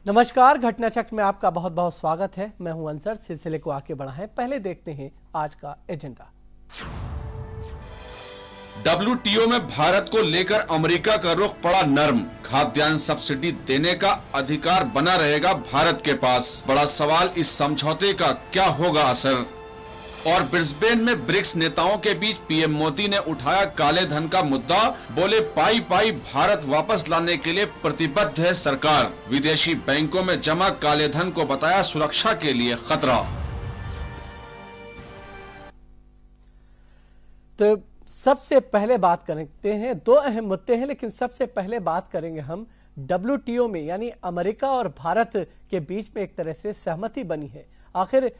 नमस्कार, घटना चक्र में आपका बहुत बहुत स्वागत है। मैं हूं अंसर। सिलसिले को आगे बढ़ाएं, पहले देखते हैं आज का एजेंडा। डब्ल्यूटीओ में भारत को लेकर अमेरिका का रुख पड़ा नर्म। खाद्यान्न सब्सिडी देने का अधिकार बना रहेगा भारत के पास। बड़ा सवाल, इस समझौते का क्या होगा असर। और ब्रिस्बेन में ब्रिक्स नेताओं के बीच पीएम मोदी ने उठाया काले धन का मुद्दा। बोले पाई पाई भारत वापस लाने के लिए प्रतिबद्ध है सरकार। विदेशी बैंकों में जमा काले धन को बताया सुरक्षा के लिए खतरा। तो सबसे पहले बात करते हैं, दो अहम मुद्दे हैं, लेकिन सबसे पहले बात करेंगे हम डब्ल्यूटीओ में, यानी अमेरिका और भारत के बीच में एक तरह से सहमति बनी है। आखिर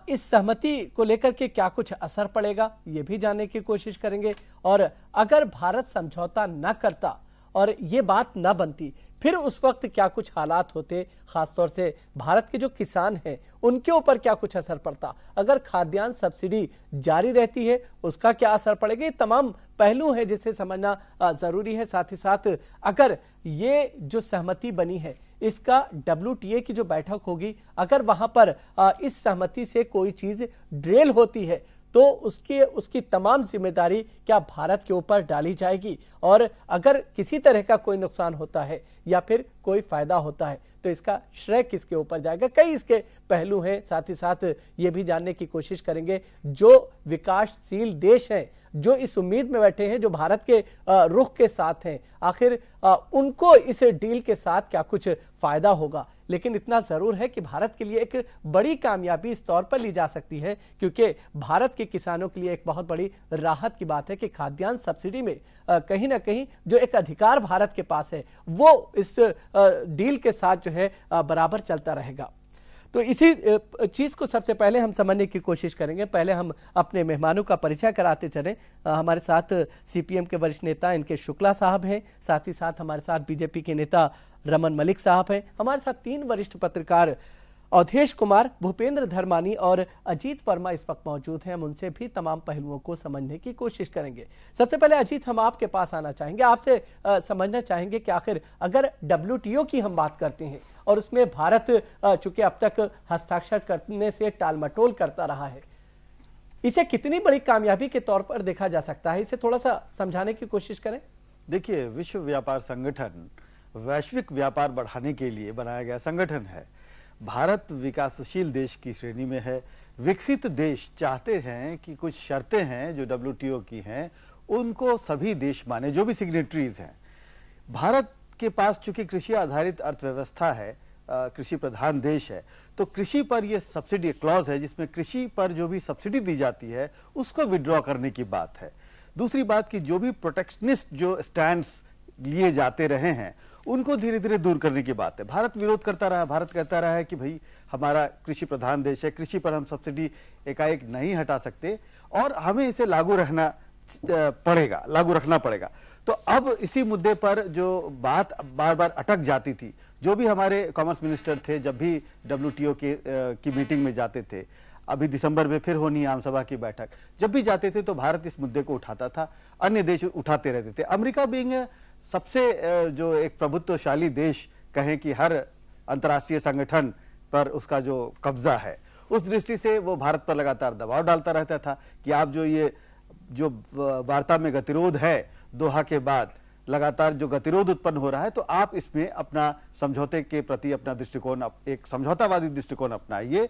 इस सहमति को लेकर के क्या कुछ असर पड़ेगा, ये भी जानने की कोशिश करेंगे। और अगर भारत समझौता न करता और ये बात न बनती, फिर उस वक्त क्या कुछ हालात होते, खासतौर से भारत के जो किसान हैं उनके ऊपर क्या कुछ असर पड़ता। अगर खाद्यान्न सब्सिडी जारी रहती है, उसका क्या असर पड़ेगा। ये तमाम पहलू है जिसे समझना जरूरी है। साथ ही साथ अगर ये जो सहमति बनी है, इसका डब्ल्यूटीए की जो बैठक होगी, अगर वहां पर इस सहमति से कोई चीज ड्रेल होती है तो उसकी तमाम जिम्मेदारी क्या भारत के ऊपर डाली जाएगी। और अगर किसी तरह का कोई नुकसान होता है या फिर कोई फायदा होता है तो इसका श्रेय किसके ऊपर जाएगा। कई इसके पहलू हैं। साथ ही साथ ये भी जानने की कोशिश करेंगे जो विकासशील देश हैं, जो इस उम्मीद में बैठे हैं, जो भारत के रुख के साथ हैं, आखिर उनको इस डील के साथ क्या कुछ फायदा होगा। लेकिन इतना जरूर है कि भारत के लिए एक बड़ी कामयाबी इस तौर पर ली जा सकती है, क्योंकि भारत के किसानों के लिए एक बहुत बड़ी राहत की बात है कि खाद्यान्न सब्सिडी में कहीं ना कहीं जो एक अधिकार भारत के पास है वो इस डील के साथ जो है बराबर चलता रहेगा। तो इसी चीज को सबसे पहले हम समझने की कोशिश करेंगे। पहले हम अपने मेहमानों का परिचय कराते चलें। हमारे साथ सीपीएम के वरिष्ठ नेता इनके शुक्ला साहब हैं। साथ ही साथ हमारे साथ बीजेपी के नेता रमन मलिक साहब हैं। हमारे साथ तीन वरिष्ठ पत्रकार अवधेश कुमार, भूपेंद्र धर्मानी और अजीत वर्मा इस वक्त मौजूद हैं। हम उनसे भी तमाम पहलुओं को समझने की कोशिश करेंगे। सबसे पहले अजीत, हम आपके पास आना चाहेंगे। आपसे समझना चाहेंगे कि आखिर अगर डब्ल्यूटीओ की हम बात करते हैं और उसमें भारत चूंकि अब तक हस्ताक्षर करने से टालमटोल करता रहा है, इसे कितनी बड़ी कामयाबी के तौर पर देखा जा सकता है, इसे थोड़ा सा समझाने की कोशिश करें। देखिए, विश्व व्यापार संगठन वैश्विक व्यापार बढ़ाने के लिए बनाया गया संगठन है। भारत विकासशील देश की श्रेणी में है। विकसित देश चाहते हैं कि कुछ शर्तें हैं जो डब्ल्यूटीओ की हैं उनको सभी देश माने, जो भी सिग्नेटरीज हैं। भारत के पास चूंकि कृषि आधारित अर्थव्यवस्था है, कृषि प्रधान देश है, तो कृषि पर यह सब्सिडी क्लॉज है जिसमें कृषि पर जो भी सब्सिडी दी जाती है उसको विड्रॉ करने की बात है। दूसरी बात कि जो भी प्रोटेक्शनिस्ट जो स्टैंड्स लिए जाते रहे हैं उनको धीरे धीरे दूर करने की बात है। भारत विरोध करता रहा, भारत कहता रहा है कि भाई हमारा कृषि प्रधान देश है, कृषि पर हम सब्सिडी एकाएक नहीं हटा सकते और हमें इसे लागू रखना पड़ेगा। तो अब इसी मुद्दे पर जो बात बार बार अटक जाती थी, जो भी हमारे कॉमर्स मिनिस्टर थे जब भी डब्ल्यूटीओ की मीटिंग में जाते थे, अभी दिसंबर में फिर होनी आम सभा की बैठक, जब भी जाते थे तो भारत इस मुद्दे को उठाता था, अन्य देश उठाते रहते थे। अमेरिका बीइंग सबसे जो एक प्रभुत्वशाली देश कहें कि हर अंतर्राष्ट्रीय संगठन पर उसका जो कब्जा है, उस दृष्टि से वो भारत पर लगातार दबाव डालता रहता था कि आप जो वार्ता में गतिरोध है दोहा के बाद, लगातार जो गतिरोध उत्पन्न हो रहा है, तो आप इसमें अपना समझौते के प्रति अपना दृष्टिकोण, एक समझौतावादी दृष्टिकोण अपनाइए।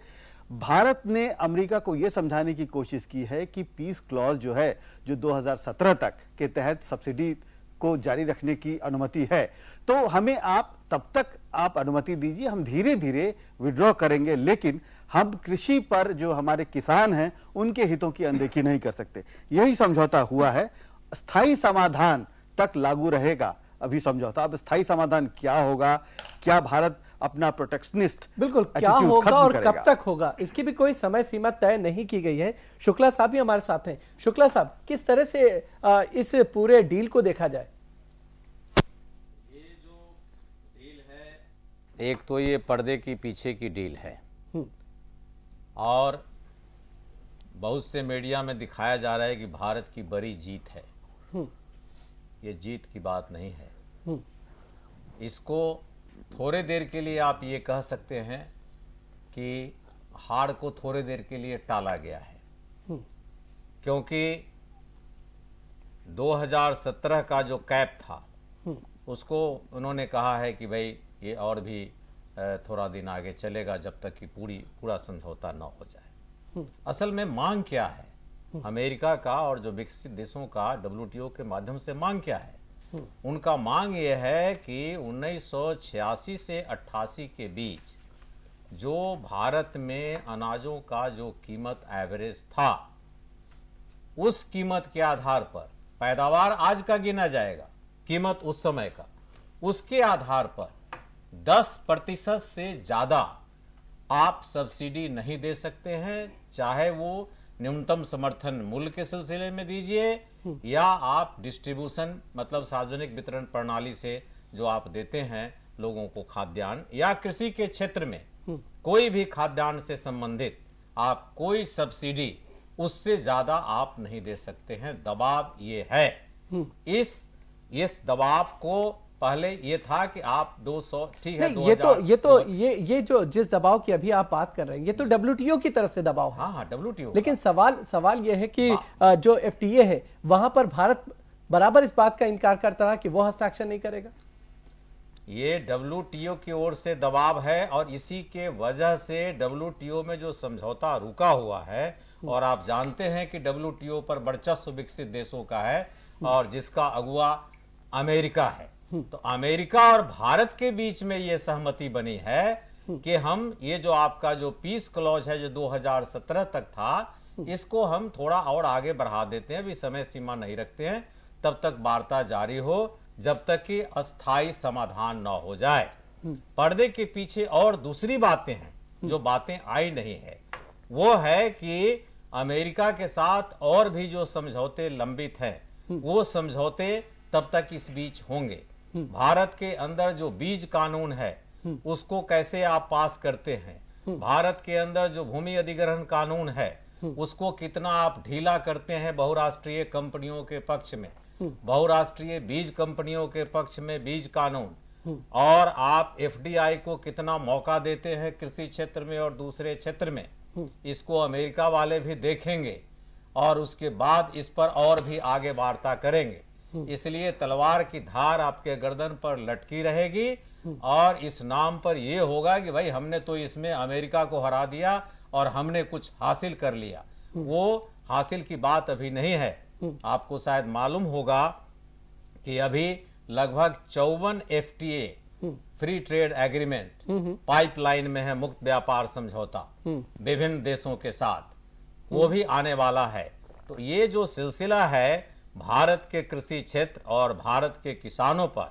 भारत ने अमेरिका को यह समझाने की कोशिश की है कि पीस क्लॉज जो है, जो 2017 तक के तहत सब्सिडी को जारी रखने की अनुमति है, तो हमें आप तब तक आप अनुमति दीजिए, हम धीरे धीरे विड्रॉ करेंगे, लेकिन हम कृषि पर जो हमारे किसान हैं उनके हितों की अनदेखी नहीं कर सकते। यही समझौता हुआ है। स्थायी समाधान तक लागू रहेगा अभी समझौता। अब स्थायी समाधान क्या होगा, क्या भारत अपना प्रोटेक्शनिस्ट बिल्कुल क्या होगा और कब तक होगा, इसकी भी कोई समय सीमा तय नहीं की गई है। शुक्ला साहब भी हमारे साथ हैं। शुक्ला साहब, किस तरह से इस पूरे डील को देखा जाए? ये जो डील है, एक तो ये पर्दे की पीछे की डील है और बहुत से मीडिया में दिखाया जा रहा है कि भारत की बड़ी जीत है। ये जीत की बात नहीं है। इसको थोड़े देर के लिए आप ये कह सकते हैं कि हार को थोड़े देर के लिए टाला गया है, क्योंकि 2017 का जो कैप था उसको उन्होंने कहा है कि भाई ये और भी थोड़ा दिन आगे चलेगा जब तक कि पूरा समझौता न हो जाए। असल में मांग क्या है अमेरिका का और जो विकसित देशों का WTO के माध्यम से मांग क्या है? उनका मांग ये है कि 1986 से 88 के बीच जो भारत में अनाजों का जो कीमत एवरेज था, उस कीमत के आधार पर पैदावार आज का गिना जाएगा, कीमत उस समय का, उसके आधार पर 10% से ज्यादा आप सब्सिडी नहीं दे सकते हैं, चाहे वो न्यूनतम समर्थन मूल्य के सिलसिले में दीजिए या आप डिस्ट्रीब्यूशन मतलब सार्वजनिक वितरण प्रणाली से जो आप देते हैं लोगों को खाद्यान्न, या कृषि के क्षेत्र में कोई भी खाद्यान्न से संबंधित आप कोई सब्सिडी उससे ज्यादा आप नहीं दे सकते हैं। दबाव ये है। इस दबाव को पहले ये था कि आप 200 ठीक है, ये जो जिस दबाव की अभी आप बात कर रहे हैं ये तो WTO की तरफ से दबाव है। हाँ WTO। लेकिन सवाल ये है कि जो FTA है वहां पर भारत बराबर इस बात का इनकार करता रहा कि वो हस्ताक्षर नहीं करेगा। ये WTO की ओर से दबाव है और इसी के वजह से WTO में जो समझौता रुका हुआ है, और आप जानते हैं कि WTO पर वर्चस्व विकसित देशों का है और जिसका अगुवा अमेरिका है। तो अमेरिका और भारत के बीच में ये सहमति बनी है कि हम ये जो आपका जो पीस क्लॉज है जो 2017 तक था, इसको हम थोड़ा और आगे बढ़ा देते हैं, अभी समय सीमा नहीं रखते हैं, तब तक वार्ता जारी हो जब तक कि अस्थायी समाधान न हो जाए। पर्दे के पीछे और दूसरी बातें हैं, जो बातें आई नहीं है, वो है कि अमेरिका के साथ और भी जो समझौते लंबित हैं, वो समझौते तब तक इस बीच होंगे। भारत के अंदर जो बीज कानून है उसको कैसे आप पास करते हैं, भारत के अंदर जो भूमि अधिग्रहण कानून है उसको कितना आप ढीला करते हैं बहुराष्ट्रीय कंपनियों के पक्ष में, बहुराष्ट्रीय बीज कंपनियों के पक्ष में बीज कानून, और आप FDI को कितना मौका देते हैं कृषि क्षेत्र में और दूसरे क्षेत्र में, इसको अमेरिका वाले भी देखेंगे और उसके बाद इस पर और भी आगे वार्ता करेंगे। इसलिए तलवार की धार आपके गर्दन पर लटकी रहेगी और इस नाम पर यह होगा कि भाई हमने तो इसमें अमेरिका को हरा दिया और हमने कुछ हासिल कर लिया। वो हासिल की बात अभी नहीं है। आपको शायद मालूम होगा कि अभी लगभग 54 FTA free trade agreement pipeline में है, मुक्त व्यापार समझौता विभिन्न देशों के साथ, वो भी आने वाला है। तो ये जो सिलसिला है भारत के कृषि क्षेत्र और भारत के किसानों पर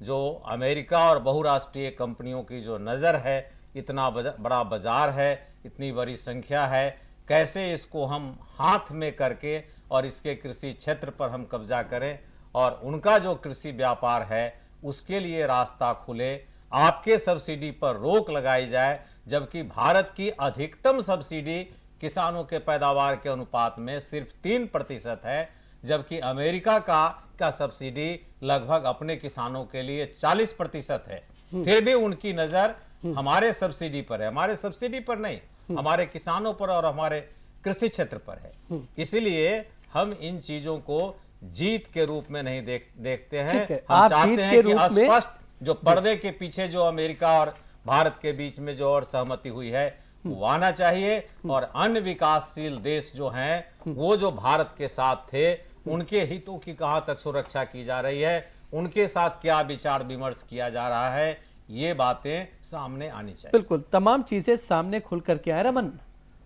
जो अमेरिका और बहुराष्ट्रीय कंपनियों की जो नजर है, इतना बड़ा बाजार है, इतनी बड़ी संख्या है, कैसे इसको हम हाथ में करके और इसके कृषि क्षेत्र पर हम कब्जा करें और उनका जो कृषि व्यापार है उसके लिए रास्ता खुले, आपके सब्सिडी पर रोक लगाई जाए, जबकि भारत की अधिकतम सब्सिडी किसानों के पैदावार के अनुपात में सिर्फ 3% है, जबकि अमेरिका का सब्सिडी लगभग अपने किसानों के लिए 40% है। फिर भी उनकी नजर हमारे सब्सिडी पर है, हमारे सब्सिडी पर नहीं, हमारे किसानों पर और हमारे कृषि क्षेत्र पर है। इसलिए हम इन चीजों को जीत के रूप में नहीं देखते हैं। हम चाहते हैं कि अस्पष्ट जो पर्दे के पीछे जो अमेरिका और भारत के बीच में जो और सहमति हुई है वो आना चाहिए, और अन्य विकासशील देश जो हैं वो जो भारत के साथ थे उनके हितों की कहां तक सुरक्षा की जा रही है, उनके साथ क्या विचार विमर्श किया जा रहा है, ये बातें सामने आनी चाहिए। बिल्कुल, तमाम चीजें सामने खुल करके आए। रमन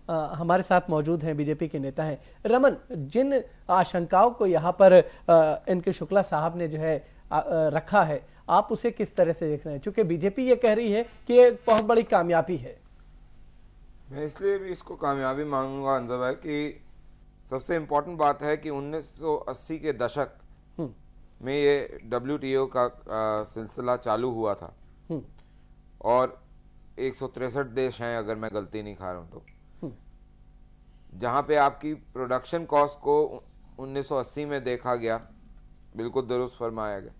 हमारे साथ मौजूद हैं, बीजेपी के नेता हैं। रमन, जिन आशंकाओं को यहाँ पर इनके शुक्ला साहब ने जो है रखा है, आप उसे किस तरह से देख रहे हैं? चूंकि बीजेपी ये कह रही है कि एक बहुत बड़ी कामयाबी है। मैं इसलिए भी इसको कामयाबी मानूंगा अंजर भाई कि सबसे इम्पोर्टेंट बात है कि 1980 के दशक में ये WTO का सिलसिला चालू हुआ था और 163 देश हैं अगर मैं गलती नहीं खा रहा हूं तो, जहां पे आपकी प्रोडक्शन कॉस्ट को 1980 में देखा गया, बिल्कुल दुरुस्त फरमाया गया।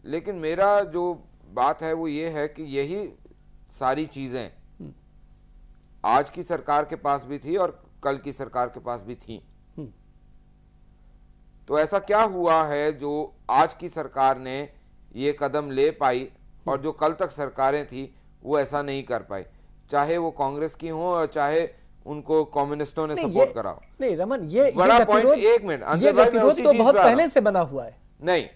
लेकिन मेरा जो बात है वो ये है कि यही सारी चीजें आज की सरकार के पास भी थी और कल की सरकार के पास भी थी। तो ऐसा क्या हुआ है जो आज की सरकार ने ये कदम ले पाई और जो कल तक सरकारें थी वो ऐसा नहीं कर पाई, चाहे वो कांग्रेस की हो और चाहे उनको कम्युनिस्टों ने सपोर्ट कराओ। नहीं रमन, ये बड़ा गतिरोध- पॉइंट, एक मिनट, ये अंजय भाई, मैं गतिरोध उसी तो चीज बहुत पे आ रहा पहले हूं। से बना हुआ है। नहीं,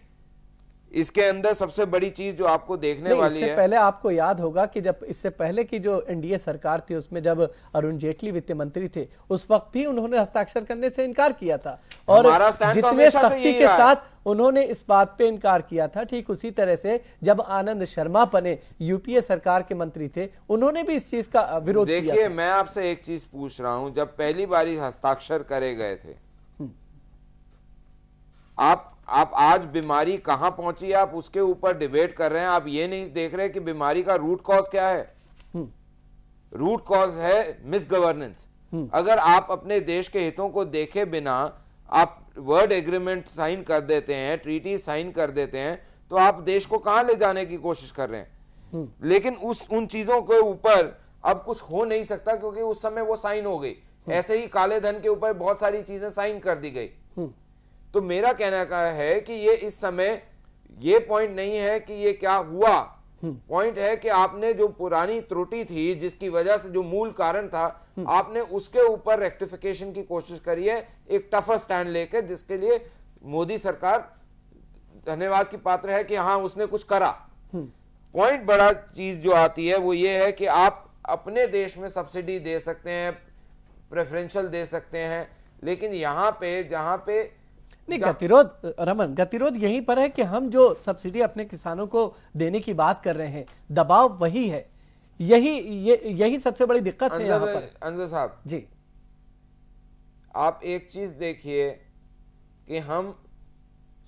इसके अंदर सबसे बड़ी चीज जो आपको देखने नहीं, वाली इससे है, पहले आपको याद होगा कि जब इससे पहले की जो एनडीए सरकार थी उसमें जब अरुण जेटली वित्त मंत्री थे उस वक्त भी उन्होंने हस्ताक्षर करने से इनकार किया था और हमारा स्टैंड तो जितने हमेशा से सख्ती यही के रहा है। साथ उन्होंने इस बात पे इनकार किया था, ठीक उसी तरह से जब आनंद शर्मा बने यूपीए सरकार के मंत्री थे उन्होंने भी इस चीज का विरोध किया देखिए था। मैं आपसे एक चीज पूछ रहा हूं, जब पहली बारी हस्ताक्षर करे गए थे, आप आज बीमारी कहां पहुंची आप उसके ऊपर डिबेट कर रहे हैं। आप ये नहीं देख रहे कि बीमारी का रूट कॉज क्या है। रूट कॉज है मिस गवर्नेंस। अगर आप अपने देश के हितों को देखे बिना आप वर्ड एग्रीमेंट साइन कर देते हैं, ट्रीटी साइन कर देते हैं, तो आप देश को कहां ले जाने की कोशिश कर रहे हैं। लेकिन उन चीजों के ऊपर अब कुछ हो नहीं सकता क्योंकि उस समय वो साइन हो गई। ऐसे ही काले धन के ऊपर बहुत सारी चीजें साइन कर दी गई। तो मेरा कहना का है कि ये इस समय ये पॉइंट नहीं है कि ये क्या हुआ, पॉइंट है कि आपने जो पुरानी त्रुटि थी जिसकी वजह से जो मूल कारण था आपने उसके ऊपर रेक्टिफिकेशन की कोशिश करी है, एक टफर स्टैंड लेकर, जिसके लिए मोदी सरकार धन्यवाद की पात्र है कि हाँ उसने कुछ करा। पॉइंट बड़ा चीज जो आती है वो ये है कि आप अपने देश में सब्सिडी दे सकते हैं, प्रेफरेंशियल दे सकते हैं, लेकिन यहाँ पे जहां पे नहीं, गतिरोध रमन, गतिरोध यहीं पर है कि हम जो सब्सिडी अपने किसानों को देने की बात कर रहे हैं, दबाव वही है। यही सबसे बड़ी दिक्कत है यहाँ पर। अंजर साहब जी, आप एक चीज देखिए कि हम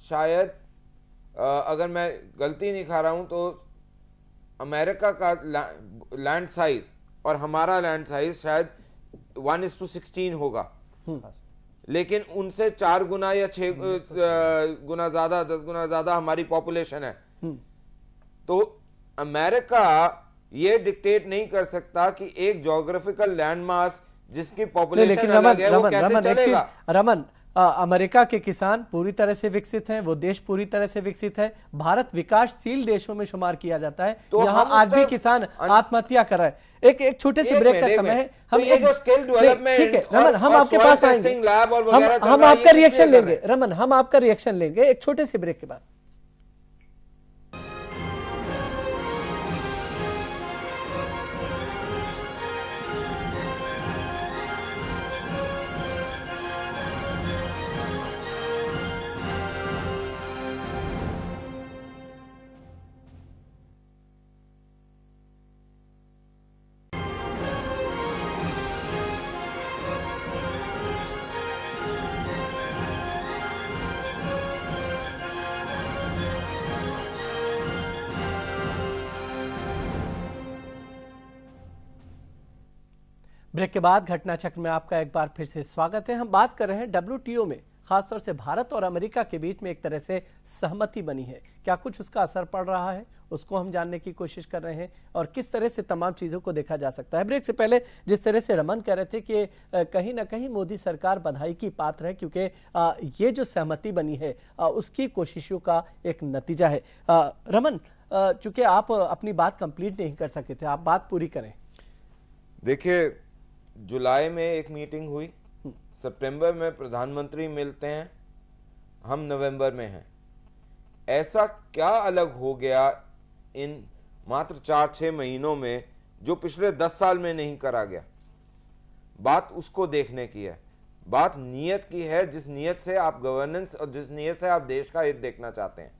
शायद अगर मैं गलती नहीं खा रहा हूं तो अमेरिका का लैंड साइज और हमारा लैंड साइज शायद 1:16 होगा, लेकिन उनसे 4 गुना या 6 गुना ज्यादा, 10 गुना ज्यादा हमारी पॉपुलेशन है। तो अमेरिका ये डिक्टेट नहीं कर सकता कि एक ज्योग्राफिकल लैंड मास जिसकी पॉपुलेशन अलग है वो कैसे चलेगा। रमन, अमेरिका के किसान पूरी तरह से विकसित हैं, वो देश पूरी तरह से विकसित है, भारत विकासशील देशों में शुमार किया जाता है, तो यहाँ आज भी किसान आत्महत्या कर रहे हैं। एक छोटे से ब्रेक का समय है, हम ये जो स्किल डेवलपमेंट, ठीक है रमन, हम आपके पास आएंगे, हम आपका रिएक्शन लेंगे। रमन, हम आपका रिएक्शन लेंगे एक छोटे से ब्रेक के बाद। ब्रेक के बाद घटना चक्र में आपका एक बार फिर से स्वागत है। हम बात कर रहे हैं डब्ल्यूटीओ में खासतौर से भारत और अमेरिका के बीच में एक तरह से सहमति बनी है, क्या कुछ उसका असर पड़ रहा है उसको हम जानने की कोशिश कर रहे हैं और किस तरह से तमाम चीजों को देखा जा सकता है। ब्रेक से पहले जिस तरह से रमन कह रहे थे कि कहीं ना कहीं मोदी सरकार बधाई की पात्र है क्योंकि ये जो सहमति बनी है उसकी कोशिशों का एक नतीजा है। रमन, चूंकि आप अपनी बात कंप्लीट नहीं कर सके थे, आप बात पूरी करें। देखिए, जुलाई में एक मीटिंग हुई, सितंबर में प्रधानमंत्री मिलते हैं, हम नवंबर में हैं। ऐसा क्या अलग हो गया इन मात्र 4-6 महीनों में जो पिछले 10 साल में नहीं करा गया? बात उसको देखने की है, बात नीयत की है, जिस नीयत से आप गवर्नेंस और जिस नीयत से आप देश का हित देखना चाहते हैं।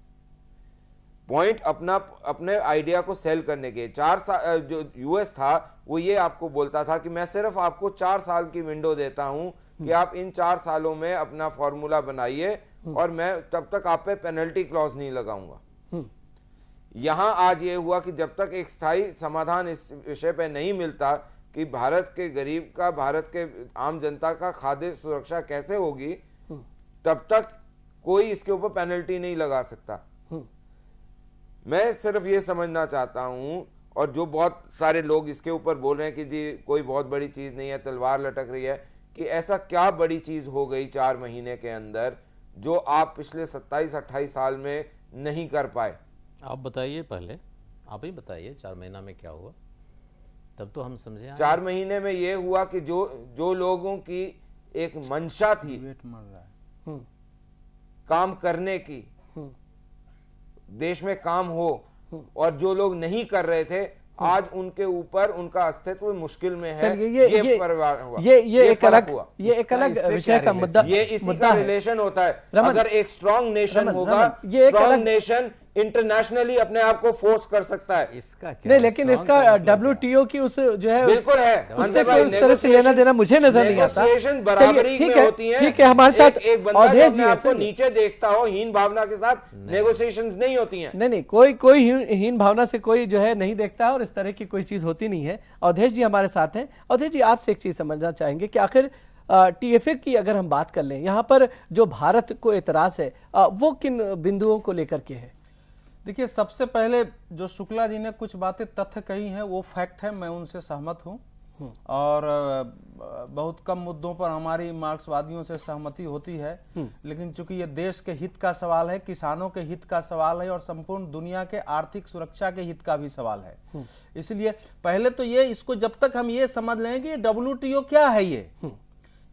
पॉइंट अपने आइडिया को सेल करने के 4 साल जो यूएस था वो ये आपको बोलता था कि मैं सिर्फ आपको 4 साल की विंडो देता हूं कि आप इन 4 सालों में अपना फॉर्मूला बनाइए और मैं तब तक आप पे पेनल्टी क्लॉज नहीं लगाऊंगा। यहां आज ये हुआ कि जब तक एक स्थायी समाधान इस विषय पे नहीं मिलता कि भारत के गरीब का, भारत के आम जनता का खाद्य सुरक्षा कैसे होगी, तब तक कोई इसके ऊपर पेनल्टी नहीं लगा सकता। मैं सिर्फ ये समझना चाहता हूं, और जो बहुत सारे लोग इसके ऊपर बोल रहे हैं कि जी कोई बहुत बड़ी चीज नहीं है, तलवार लटक रही है, कि ऐसा क्या बड़ी चीज हो गई 4 महीने के अंदर जो आप पिछले 27-28 साल में नहीं कर पाए? आप बताइए, पहले आप ही बताइए 4 महीना में क्या हुआ, तब तो हम समझे। 4 महीने में ये हुआ कि जो लोगों की एक मंशा थी काम करने की, देश में काम हो, और जो लोग नहीं कर रहे थे आज उनके ऊपर उनका अस्तित्व मुश्किल में है। ये परिवार हुआ, ये एक अलग विषय का मुद्दा, ये इसी का रिलेशन होता है। अगर एक स्ट्रॉन्ग नेशन होगा, ये स्ट्रॉन्ग नेशन इंटरनेशनली अपने आप को फोर्स कर सकता है। इसका क्या नहीं, लेकिन इसका WTO की उस जो है बिल्कुल है, उससे कोई उस तरह से लेना देना मुझे नजर नहीं आता। बराबरी में होती है। ठीक है, हमारे साथ एक बंदा जो अपने आप को नीचे देखता हो, हीन भावना के साथ नेगोशिएशंस नहीं होती हैं। नहीं, कोई हीन भावना से कोई जो है नहीं देखता है, और इस तरह की कोई चीज होती नहीं है। अवधेश जी हमारे साथ हैं। अवधेश जी, आपसे एक चीज समझना चाहेंगे कि आखिर TFA की अगर हम बात कर लें, यहाँ पर जो भारत को एतराज है वो किन बिंदुओं को लेकर के है? देखिए, सबसे पहले जो शुक्ला जी ने कुछ बातें तथ्य कही हैं वो फैक्ट है, मैं उनसे सहमत हूं, और बहुत कम मुद्दों पर हमारी मार्क्सवादियों से सहमति होती है, लेकिन चूंकि ये देश के हित का सवाल है, किसानों के हित का सवाल है, और संपूर्ण दुनिया के आर्थिक सुरक्षा के हित का भी सवाल है, इसलिए पहले तो ये इसको जब तक हम ये समझ लें कि WTO क्या है,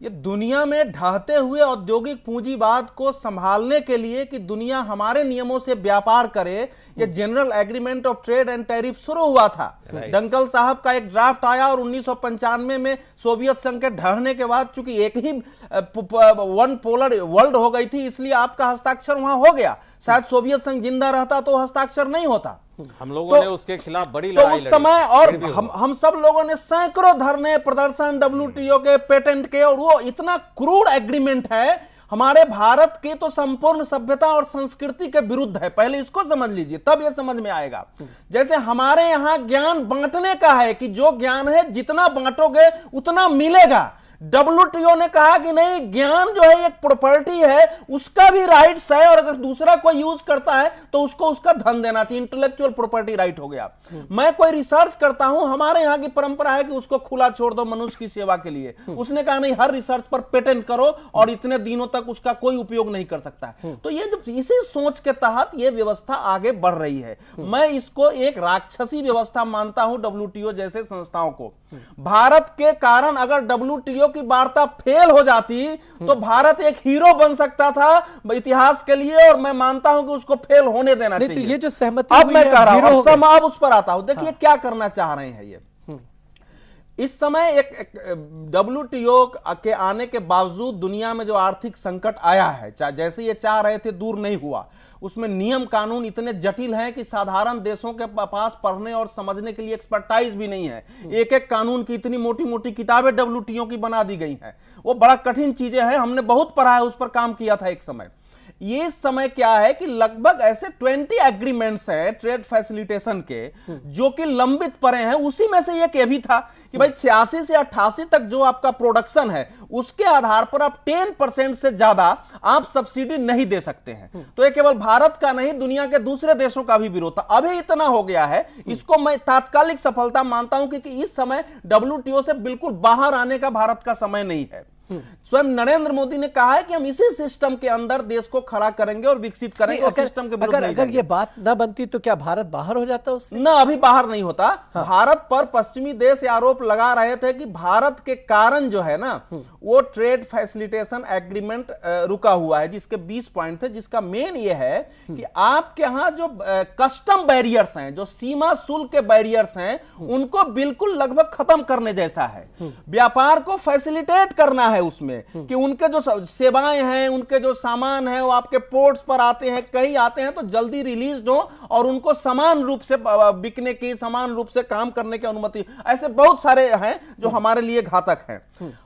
ये दुनिया में ढहते हुए औद्योगिक पूंजीवाद को संभालने के लिए कि दुनिया हमारे नियमों से व्यापार करे, ये general agreement of trade and tariff शुरू हुआ था। डंकल साहब का एक ड्राफ्ट आया, और 1995 में सोवियत संघ के ढहने के बाद चूंकि एक ही वन पोलर वर्ल्ड हो गई थी, इसलिए आपका हस्ताक्षर वहां हो गया। शायद सोवियत संघ जिंदा रहता तो हस्ताक्षर नहीं होता। हम लोगों ने उसके खिलाफ बड़ी लड़ाई लड़ी। उस समय और हम सब लोगों ने सैकड़ों धरने प्रदर्शन WTO के, पेटेंट के, और वो इतना क्रूड एग्रीमेंट है, हमारे भारत की तो संपूर्ण सभ्यता और संस्कृति के विरुद्ध है। पहले इसको समझ लीजिए, तब ये समझ में आएगा। जैसे हमारे यहां ज्ञान बांटने का है कि जो ज्ञान है जितना बांटोगे उतना मिलेगा। WTO ने कहा कि नहीं, ज्ञान जो है एक प्रॉपर्टी है, उसका भी राइट्स है, और अगर दूसरा कोई यूज करता है तो उसको उसका धन देना चाहिए। इंटेलेक्चुअल प्रॉपर्टी राइट हो गया। मैं कोई रिसर्च करता हूं, हमारे यहां की परंपरा है कि उसको खुला छोड़ दो मनुष्य की सेवा के लिए। उसने कहा नहीं, हर रिसर्च पर पेटेंट करो और इतने दिनों तक उसका कोई उपयोग नहीं कर सकता। तो ये जो इसी सोच के तहत ये व्यवस्था आगे बढ़ रही है, मैं इसको एक राक्षसी व्यवस्था मानता हूं WTO जैसे संस्थाओं को। भारत के कारण अगर WTO की वार्ता फेल हो जाती तो भारत एक हीरो बन सकता था इतिहास के लिए, और मैं मानता हूं कि उसको फेल होने देना चाहिए। तो ये जो सहमति अब मैं कह रहा हूं, अब उस पर आता हूं। देखिए क्या करना चाह रहे हैं ये। इस समय एक WTO के आने के बावजूद दुनिया में जो आर्थिक संकट आया है, जैसे ये चाह रहे थे दूर नहीं हुआ। उसमें नियम कानून इतने जटिल हैं कि साधारण देशों के पास पढ़ने और समझने के लिए एक्सपर्टाइज भी नहीं है। एक एक कानून की इतनी मोटी मोटी किताबें WTO की बना दी गई हैं, वो बड़ा कठिन चीजें हैं। हमने बहुत पढ़ा है, उस पर काम किया था एक समय। ये समय क्या है कि लगभग ऐसे 20 एग्रीमेंट्स हैं ट्रेड फैसिलिटेशन के जो कि लंबित पड़े हैं। उसी में से एक ये भी था कि भाई 86 से 88 तक जो आपका प्रोडक्शन है उसके आधार पर आप 10% से ज्यादा आप सब्सिडी नहीं दे सकते हैं। तो ये केवल भारत का नहीं, दुनिया के दूसरे देशों का भी विरोध था। अभी इतना हो गया है, इसको मैं तात्कालिक सफलता मानता हूं क्योंकि इस समय WTO से बिल्कुल बाहर आने का भारत का समय नहीं है। स्वयं नरेंद्र मोदी ने कहा है कि हम इसी सिस्टम के अंदर देश को खड़ा करेंगे और विकसित करेंगे। और सिस्टम के विरुद्ध नहीं अगर ये बात न बनती तो क्या भारत बाहर हो जाता उससे? ना, अभी बाहर नहीं होता। हाँ। भारत पर पश्चिमी देश आरोप लगा रहे थे कि भारत के कारण जो है ना वो ट्रेड फैसिलिटेशन एग्रीमेंट रुका हुआ है, जिसके 20 पॉइंट थे, जिसका मेन ये है कि आपके यहां जो कस्टम बैरियर्स हैं, जो सीमा शुल्क के बैरियर्स हैं, उनको बिल्कुल लगभग खत्म करने जैसा है। व्यापार को फैसिलिटेट करना है उसमें कि उनके जो सेवाएं हैं, उनके जो सामान है वो आपके पोर्ट्स पर आते हैं, कहीं आते हैं तो जल्दी रिलीज हो और उनको समान रूप से बिकने की, समान रूप से काम करने की अनुमति। ऐसे बहुत सारे हैं जो हमारे लिए घातक हैं।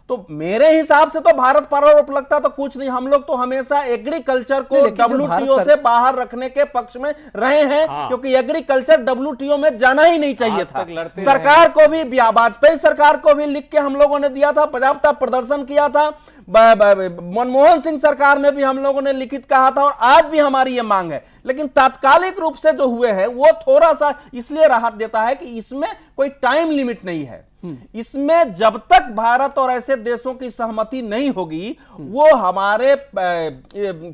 तो मेरे हिसाब से तो भारत पर आरोप लगता तो कुछ नहीं। हम लोग तो हमेशा एग्रीकल्चर को WTO से बाहर रखने के पक्ष में रहे हैं। हाँ। क्योंकि एग्रीकल्चर WTO में जाना ही नहीं चाहिए था। सरकार को भी, वाजपेयी सरकार को भी लिख के हम लोगों ने दिया था, पर्याप्त प्रदर्शन किया था। मनमोहन सिंह सरकार में भी हम लोगों ने लिखित कहा था और आज भी हमारी ये मांग है, लेकिन तात्कालिक रूप से जो हुए हैं वो थोड़ा सा इसलिए राहत देता है कि इसमें कोई टाइम लिमिट नहीं है। इसमें जब तक भारत और ऐसे देशों की सहमति नहीं होगी, वो हमारे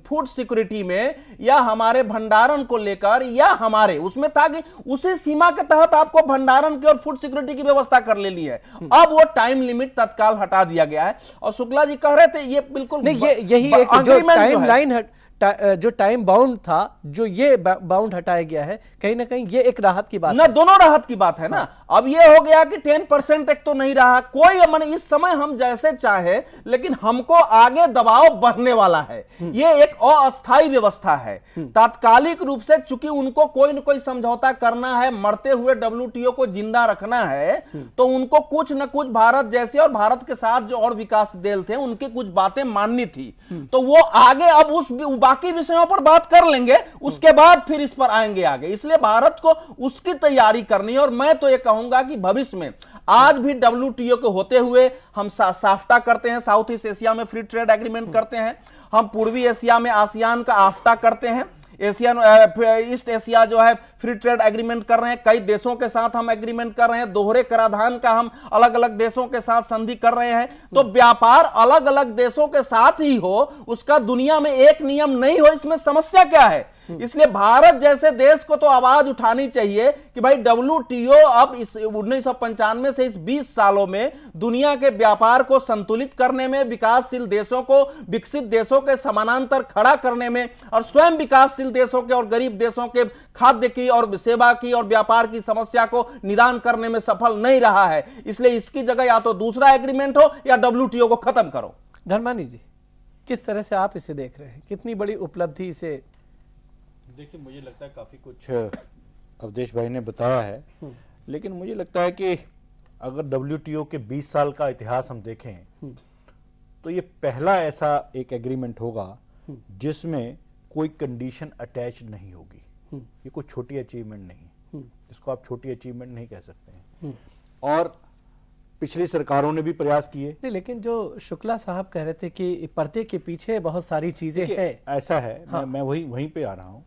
फूड सिक्योरिटी में या हमारे भंडारण को लेकर या हमारे उसमें था कि उसी सीमा के तहत आपको भंडारण की और फूड सिक्योरिटी की व्यवस्था कर लेनी है। अब वो टाइम लिमिट तत्काल हटा दिया गया है। और शुक्ला जी कह रहे थे ये बिल्कुल नहीं, यही एक जो टाइम लाइन जो टाइम बाउंड था, जो ये बाउंड हटाया गया है, कहीं ना कहीं ये एक राहत की बात ना, दोनों राहत की बात है ना। अब ये हो गया कि 10% एक तो नहीं रहा कोई, मन इस समय हम जैसे चाहे, लेकिन हमको आगे दबाव बढ़ने वाला है। ये एक अस्थायी व्यवस्था है। तात्कालिक रूप से चूंकि उनको कोई न कोई समझौता करना है, मरते हुए WTO को जिंदा रखना है, तो उनको कुछ न कुछ भारत जैसे और भारत के साथ जो और विकास देल थे उनकी कुछ बातें माननी थी। तो वो आगे अब उस बाकी विषयों पर बात कर लेंगे, उसके बाद फिर इस पर आएंगे आगे। इसलिए भारत को उसकी तैयारी करनी है। और मैं तो ये कहूंगा कि भविष्य में आज भी WTO के होते हुए हम साफ्टा करते हैं, साउथ ईस्ट एशिया में फ्री ट्रेड एग्रीमेंट करते हैं, हम पूर्वी एशिया में आसियान का आफ्टा करते हैं, एशियन ईस्ट एशिया जो है फ्री ट्रेड एग्रीमेंट कर रहे हैं, कई देशों के साथ हम एग्रीमेंट कर रहे हैं, दोहरे कराधान का हम अलग अलग देशों के साथ संधि कर रहे हैं। तो व्यापार अलग अलग देशों के साथ ही हो, उसका दुनिया में एक नियम नहीं हो, इसमें समस्या क्या है? इसलिए भारत जैसे देश को तो आवाज उठानी चाहिए कि भाई WTO अब इस 1995 से इस 20 सालों में दुनिया के व्यापार को संतुलित करने में, विकासशील देशों को विकसित देशों के समानांतर खड़ा करने में और स्वयं विकासशील देशों के और गरीब देशों के खाद्य की और सेवा की और व्यापार की समस्या को निदान करने में सफल नहीं रहा है। इसलिए इसकी जगह या तो दूसरा एग्रीमेंट हो या WTO को खत्म करो। धर्मानी जी, किस तरह से आप इसे देख रहे हैं? कितनी बड़ी उपलब्धि इसे? देखिए, मुझे लगता है काफ़ी कुछ अवधेश भाई ने बताया है, लेकिन मुझे लगता है कि अगर WTO के 20 साल का इतिहास हम देखें तो ये पहला ऐसा एक एग्रीमेंट होगा जिसमें कोई कंडीशन अटैच नहीं होगी। ये कोई छोटी अचीवमेंट नहीं, इसको आप छोटी अचीवमेंट नहीं कह सकते हैं। और पिछली सरकारों ने भी प्रयास किए। नहीं, लेकिन जो शुक्ला साहब कह रहे थे कि पर्दे के पीछे बहुत सारी चीजें हैं। ऐसा है, हाँ। मैं वहीं पे आ रहा हूँ।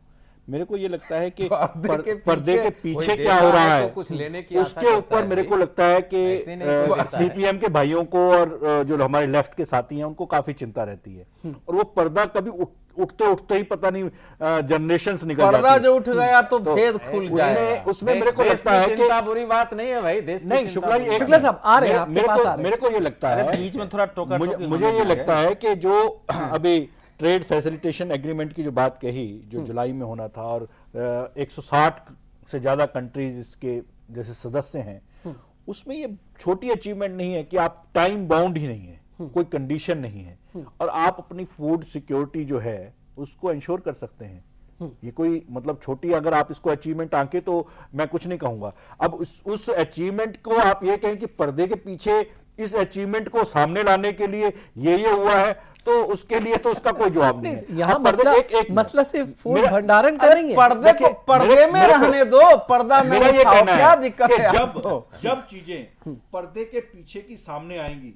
मेरे को ये लगता है कि पर्दे के पीछे क्या हो रहा है, तो कुछ लेने की उसके ऊपर मेरे को लगता है कि CPM के भाइयों को और जो हमारे लेफ्ट के साथी हैं उनको काफी चिंता रहती है। और वो पर्दा कभी उठते उठते ही पता नहीं जनरेशंस निकल जाती है। पर्दा जो उठ गया तो भेद खुल जाए। उसमें मेरे को लगता है कि चिंता बुरी बात नहीं है भाई, देश नहीं, शुक्ला जी, शुक्ला साहब आ रहे हैं आपके पास आ रहे हैं। मेरे को ये लगता है, बीच में थोड़ा टोका मुझे ये लगता है कि जो अभी ट्रेड फैसिलिटेशन एग्रीमेंट की जो बात कही, जो जुलाई में होना था, और 160 से ज्यादा कंट्रीज इसके जैसे सदस्य हैं, उसमें ये छोटी अचीवमेंट नहीं है कि आप टाइम बाउंड ही नहीं है, कोई कंडीशन नहीं है, और आप अपनी फूड सिक्योरिटी जो है उसको इंश्योर कर सकते हैं। ये कोई मतलब छोटी अगर आप इसको अचीवमेंट आंके तो मैं कुछ नहीं कहूंगा। अब उस अचीवमेंट को आप ये कहें कि पर्दे के पीछे इस अचीवमेंट को सामने लाने के लिए ये हुआ है, तो उसके लिए तो उसका कोई जवाब नहीं है। यहाँ मसला सिर्फ फूड भंडारण का नहीं है। पर्दे में रहने दो, पर्दा में उठाओ, क्या दिक्कत है? जब चीजें पर्दे के पीछे की सामने आएंगी,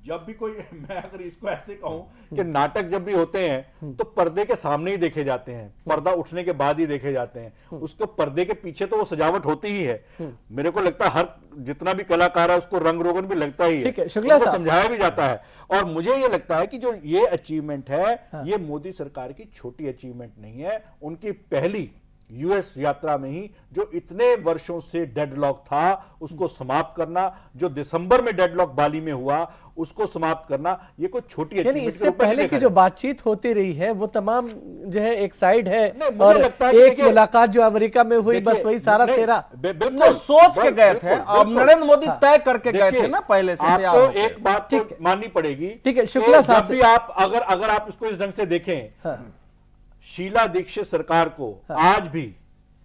जब भी कोई, मैं अगर इसको ऐसे कहूं कि नाटक जब भी होते हैं तो पर्दे के सामने ही देखे जाते हैं, पर्दा उठने के बाद ही देखे जाते हैं। उसको पर्दे के पीछे तो वो सजावट होती ही है। मेरे को लगता है हर जितना भी कलाकार है उसको रंग रोगन भी लगता ही है, उसको समझाया भी जाता है। और मुझे ये लगता है कि जो ये अचीवमेंट है, ये मोदी सरकार की छोटी अचीवमेंट नहीं है। उनकी पहली US यात्रा में ही जो इतने वर्षों से डेडलॉक था उसको समाप्त करना, जो दिसंबर में डेडलॉक बाली में हुआ उसको समाप्त करना, ये कोई छोटी यानी इससे पहले की जो बातचीत होती रही है वो तमाम जो है एक साइड है, और एक मुलाकात जो अमेरिका में हुई, बस वही सारा सेरा बिल्कुल सोच के गए थे। अब नरेंद्र मोदी तय करके गए थे ना पहले से। आपको एक बात तो माननी पड़ेगी, ठीक है शुक्ला साहब, भी आप अगर आप इसको इस ढंग से देखें, शीला दीक्षित सरकार को आज भी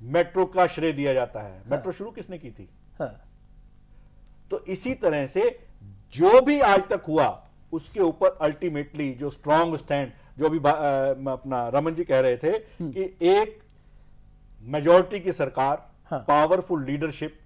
मेट्रो का श्रेय दिया जाता है। मेट्रो शुरू किसने की थी? तो इसी तरह से जो भी आज तक हुआ उसके ऊपर अल्टीमेटली जो स्ट्रॉन्ग स्टैंड, जो अभी अपना रमन जी कह रहे थे कि एक मेजॉरिटी की सरकार, पावरफुल लीडरशिप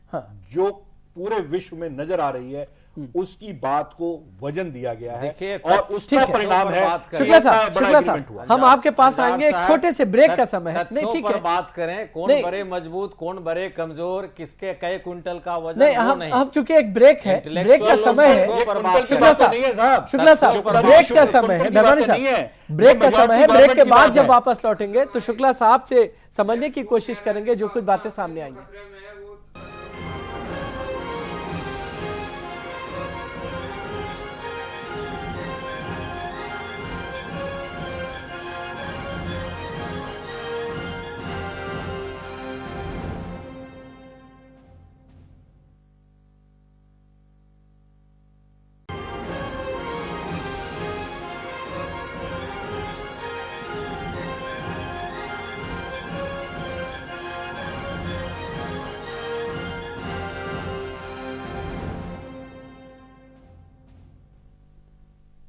जो पूरे विश्व में नजर आ रही है, उसकी बात को वजन दिया गया है देखिए, और ठीक उसका है। परिणाम है बात करें। शुक्ला बड़ा साहब agreement हुआ। हम आपके पास आएंगे, एक साहब, छोटे से ब्रेक का समय है। नहीं तथ्यों ठीक पर है, बात करें, कौन नहीं। बड़े मजबूत, कौन बड़े कमजोर, किसके कई कुंटल का वजन, नहीं वो हम चूंकि एक ब्रेक है, ब्रेक का समय है। लोगों पर बात कुंटल की करें। शुक्ला बात नहीं है साहब। शुक्ला साहब शुक्ला ब्रेक साहब, का शुक्ला समय है, की धर्मानी बात नहीं है। साहब ब्रेक का ये समय है। majority ब्रेक के government की बाद बात जब है। वापस लौटेंगे तो शुक्ला साहब से समझने की कोशिश करेंगे जो कुछ बातें सामने आएंगी।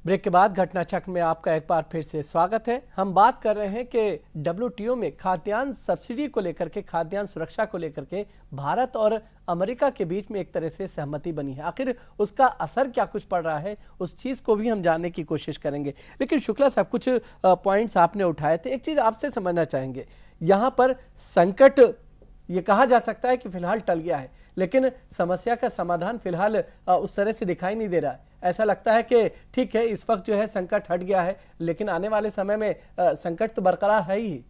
ब्रेक के बाद घटना चक्र में आपका एक बार फिर से स्वागत है। हम बात कर रहे हैं कि डब्ल्यूटीओ में खाद्यान्न सब्सिडी को लेकर के, खाद्यान्न सुरक्षा को लेकर के भारत और अमेरिका के बीच में एक तरह से सहमति बनी है। आखिर उसका असर क्या कुछ पड़ रहा है, उस चीज को भी हम जानने की कोशिश करेंगे। लेकिन शुक्ला साहब, कुछ पॉइंट्स आपने उठाए थे, एक चीज आपसे समझना चाहेंगे। यहां पर संकट ये कहा जा सकता है कि फिलहाल टल गया है, लेकिन समस्या का समाधान फिलहाल उस तरह से दिखाई नहीं दे रहा है। ऐसा लगता है कि ठीक है, इस वक्त जो है संकट हट गया है, लेकिन आने वाले समय में संकट तो बरकरार है ही।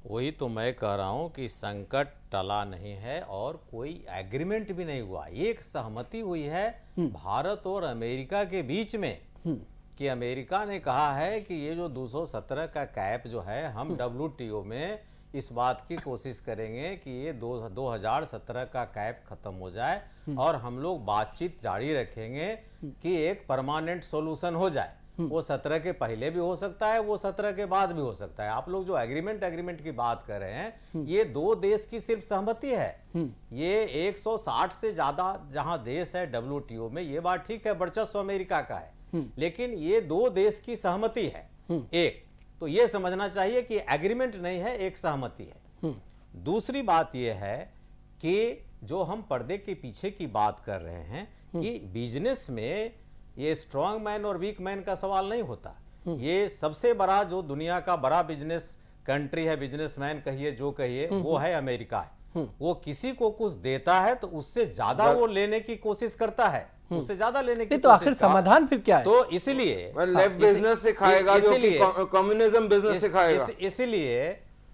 वही तो मैं कह रहा हूं कि संकट टला नहीं है और कोई एग्रीमेंट भी नहीं हुआ। एक सहमति हुई है भारत और अमेरिका के बीच में कि अमेरिका ने कहा है कि ये जो 217 का कैप जो है, हम डब्ल्यूटीओ में इस बात की कोशिश करेंगे कि ये 2017 का कैप खत्म हो जाए और हम लोग बातचीत जारी रखेंगे कि एक परमानेंट सॉल्यूशन हो जाए। वो 17 के पहले भी हो सकता है, वो 17 के बाद भी हो सकता है। आप लोग जो एग्रीमेंट की बात कर रहे हैं, ये दो देश की सिर्फ सहमति है। ये 160 से ज्यादा जहां देश है डब्ल्यूटीओ में, ये बात ठीक है, वर्चस्व अमेरिका का है, लेकिन ये दो देश की सहमति है। एक तो ये समझना चाहिए कि एग्रीमेंट नहीं है, एक सहमति है। दूसरी बात यह है कि जो हम पर्दे के पीछे की बात कर रहे हैं कि बिजनेस में ये स्ट्रांग मैन और वीक मैन का सवाल नहीं होता। ये सबसे बड़ा जो दुनिया का बड़ा बिजनेस कंट्री है, बिजनेसमैन कहिए जो कहिए, वो है अमेरिका है। वो किसी को कुछ देता है तो उससे ज्यादा वो लेने की कोशिश करता है, उससे ज्यादा लेने की तो आखिर समाधान फिर क्या है? तो इसलिए लेफ्ट बिजनेस सिखाएगा जो कि कम्युनिज्म बिजनेस सिखाएगा।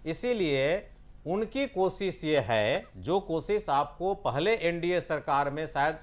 इसीलिए उनकी कोशिश ये है, जो कोशिश आपको पहले एनडीए सरकार में शायद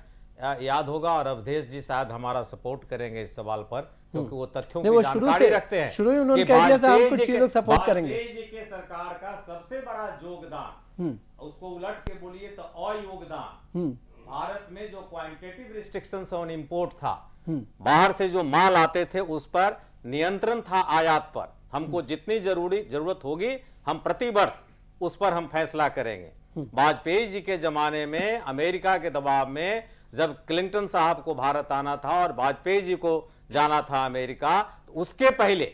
याद होगा, और अवधेश जी शायद हमारा सपोर्ट करेंगे इस सवाल पर, क्योंकि वो तथ्यों की जानकारी रखते हैं। शुरू ही उन्होंने कह दिया था हम कुछ चीजों सपोर्ट करेंगे। वाजपेयी जी के सरकार का सबसे बड़ा योगदान, उसको उलट के बोलिए तो अयोगदान, भारत में जो क्वांटिटेटिव रिस्ट्रिक्शंस ऑन इंपोर्ट था, बाहर से जो माल आते थे उस पर नियंत्रण था, आयात पर। हमको जितनी जरूरत होगी हम प्रति वर्ष उस पर हम फैसला करेंगे। वाजपेयी जी के जमाने में अमेरिका के दबाव में जब क्लिंटन साहब को भारत आना था और वाजपेयी जी को जाना था अमेरिका, तो उसके पहले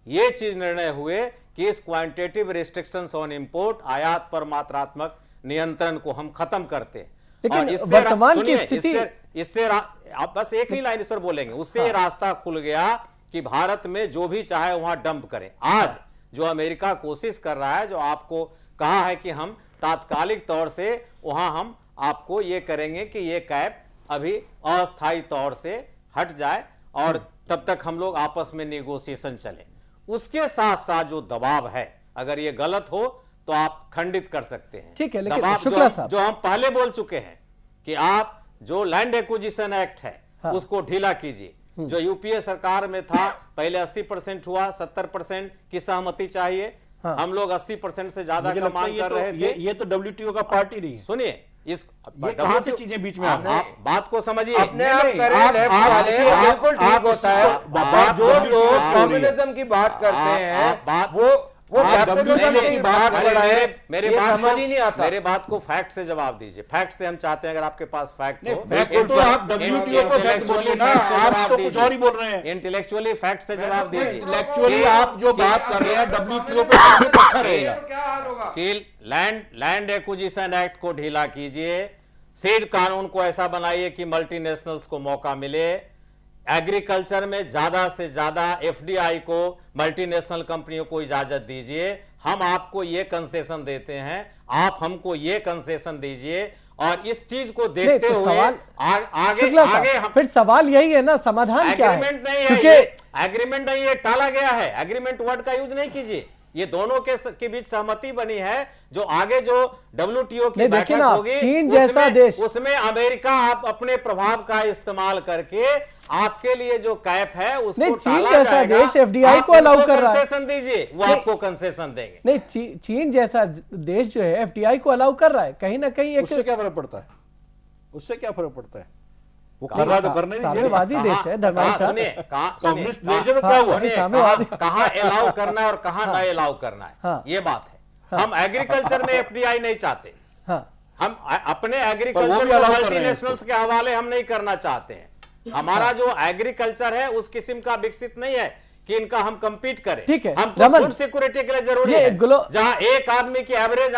ये चीज निर्णय हुए कि इस क्वांटिटेटिव रिस्ट्रिक्शंस ऑन इंपोर्ट, आयात पर मात्रात्मक नियंत्रण को हम खत्म करते हैं। लेकिन वर्तमान की स्थिति, इससे आप बस एक ही लाइन इस पर बोलेंगे, उससे रास्ता खुल गया कि भारत में जो भी चाहे वहां डंप करें। आज जो अमेरिका कोशिश कर रहा है, जो आपको कहा है कि हम तात्कालिक तौर से वहां हम आपको ये करेंगे कि ये कैप अभी अस्थायी तौर से हट जाए और तब तक हम लोग आपस में नेगोशिएशन चले। उसके साथ साथ जो दबाव है, अगर ये गलत हो तो आप खंडित कर सकते हैं। ठीक है, लेकिन शुक्ला साहब, जो हम पहले बोल चुके हैं कि आप जो लैंड एक्विजिशन एक्ट है उसको ढीला कीजिए। जो यूपीए सरकार में था, पहले 80% हुआ, 70% की सहमति चाहिए। हम लोग 80% से ज्यादा का मांग कर रहे थे। ये तो डब्ल्यूटीओ का पार्टी नहीं है। सुनिए, इस कहां से चीजें बीच में आ गई? आप बात को समझिए। अपने आप करें लेफ्ट वाले, बिल्कुल ठीक होता है। जो लोग कम्युनिज्म की बात करते हैं वो कैपिटलिज्म की बात कर रहे हैं, मेरे ये बात समझ ही नहीं आता। मेरे बात को फैक्ट से जवाब दीजिए। फैक्ट से हम चाहते हैं, अगर आपके पास फैक्ट हो। बिल्कुल, तो आप डब्ल्यूटीओ को फैक्ट बोलिए ना, आप तो कुछ और ही बोल रहे हैं। इंटेलेक्चुअली फैक्ट से जवाब दीजिए। इंटेलेक्चुअली आप जो बात कर रहे हैं डब्ल्यूटीओ पे काफी अच्छा रहेगा क्या हाल होगा? कि लैंड एक्विजिशन एक्ट को ढीला कीजिए, सीड कानून को ऐसा बनाइए कि मल्टीनेशनल्स को मौका मिले, एग्रीकल्चर में ज्यादा से ज्यादा एफडीआई को मल्टीनेशनल कंपनियों को इजाजत दीजिए, हम आपको ये कंसेशन देते हैं, आप हमको ये कंसेशन दीजिए, और इस चीज को देखते तो हुए सवाल आगे हम फिर सवाल यही है ना, समाधान क्या है? एग्रीमेंट नहीं है, एग्रीमेंट नहीं है, टाला गया है। एग्रीमेंट वर्ड का यूज नहीं कीजिए, ये दोनों के बीच सहमति बनी है। जो आगे जो WTO की बैठक होगी, चीन जैसा देश, उसमें अमेरिका आप अपने प्रभाव का इस्तेमाल करके आपके लिए जो कैप है उसको चीन जैसा देश एफडीआई को अलाउ कर रहा है, कंसेशन दीजिए, वो आपको कंसेशन देंगे। नहीं, चीन जैसा देश जो है एफडीआई को अलाउ कर रहा है, कहीं ना कहीं उससे क्या फर्क पड़ता है? उससे क्या फर्क पड़ता है? वो कर रहा तो करने दीजिए। साम्यवादी देश है धर्मांश साहब, कम्युनिस्ट देश है तो क्या हुआ? कहाँ अलाउ करना है और कहाँ न अलाउ करना है, ये बात है। हम एग्रीकल्चर में एफडीआई नहीं चाहते, हम अपने एग्रीकल्चर मल्टीनेशनल्स के हवाले हम नहीं करना चाहते हैं। हमारा जो एग्रीकल्चर है उस किस्म का विकसित नहीं है कि इनका हम कंपीट करें। ठीक है, हम फूड सिक्योरिटी के लिए जरूरी है, जहां एक आदमी की एवरेज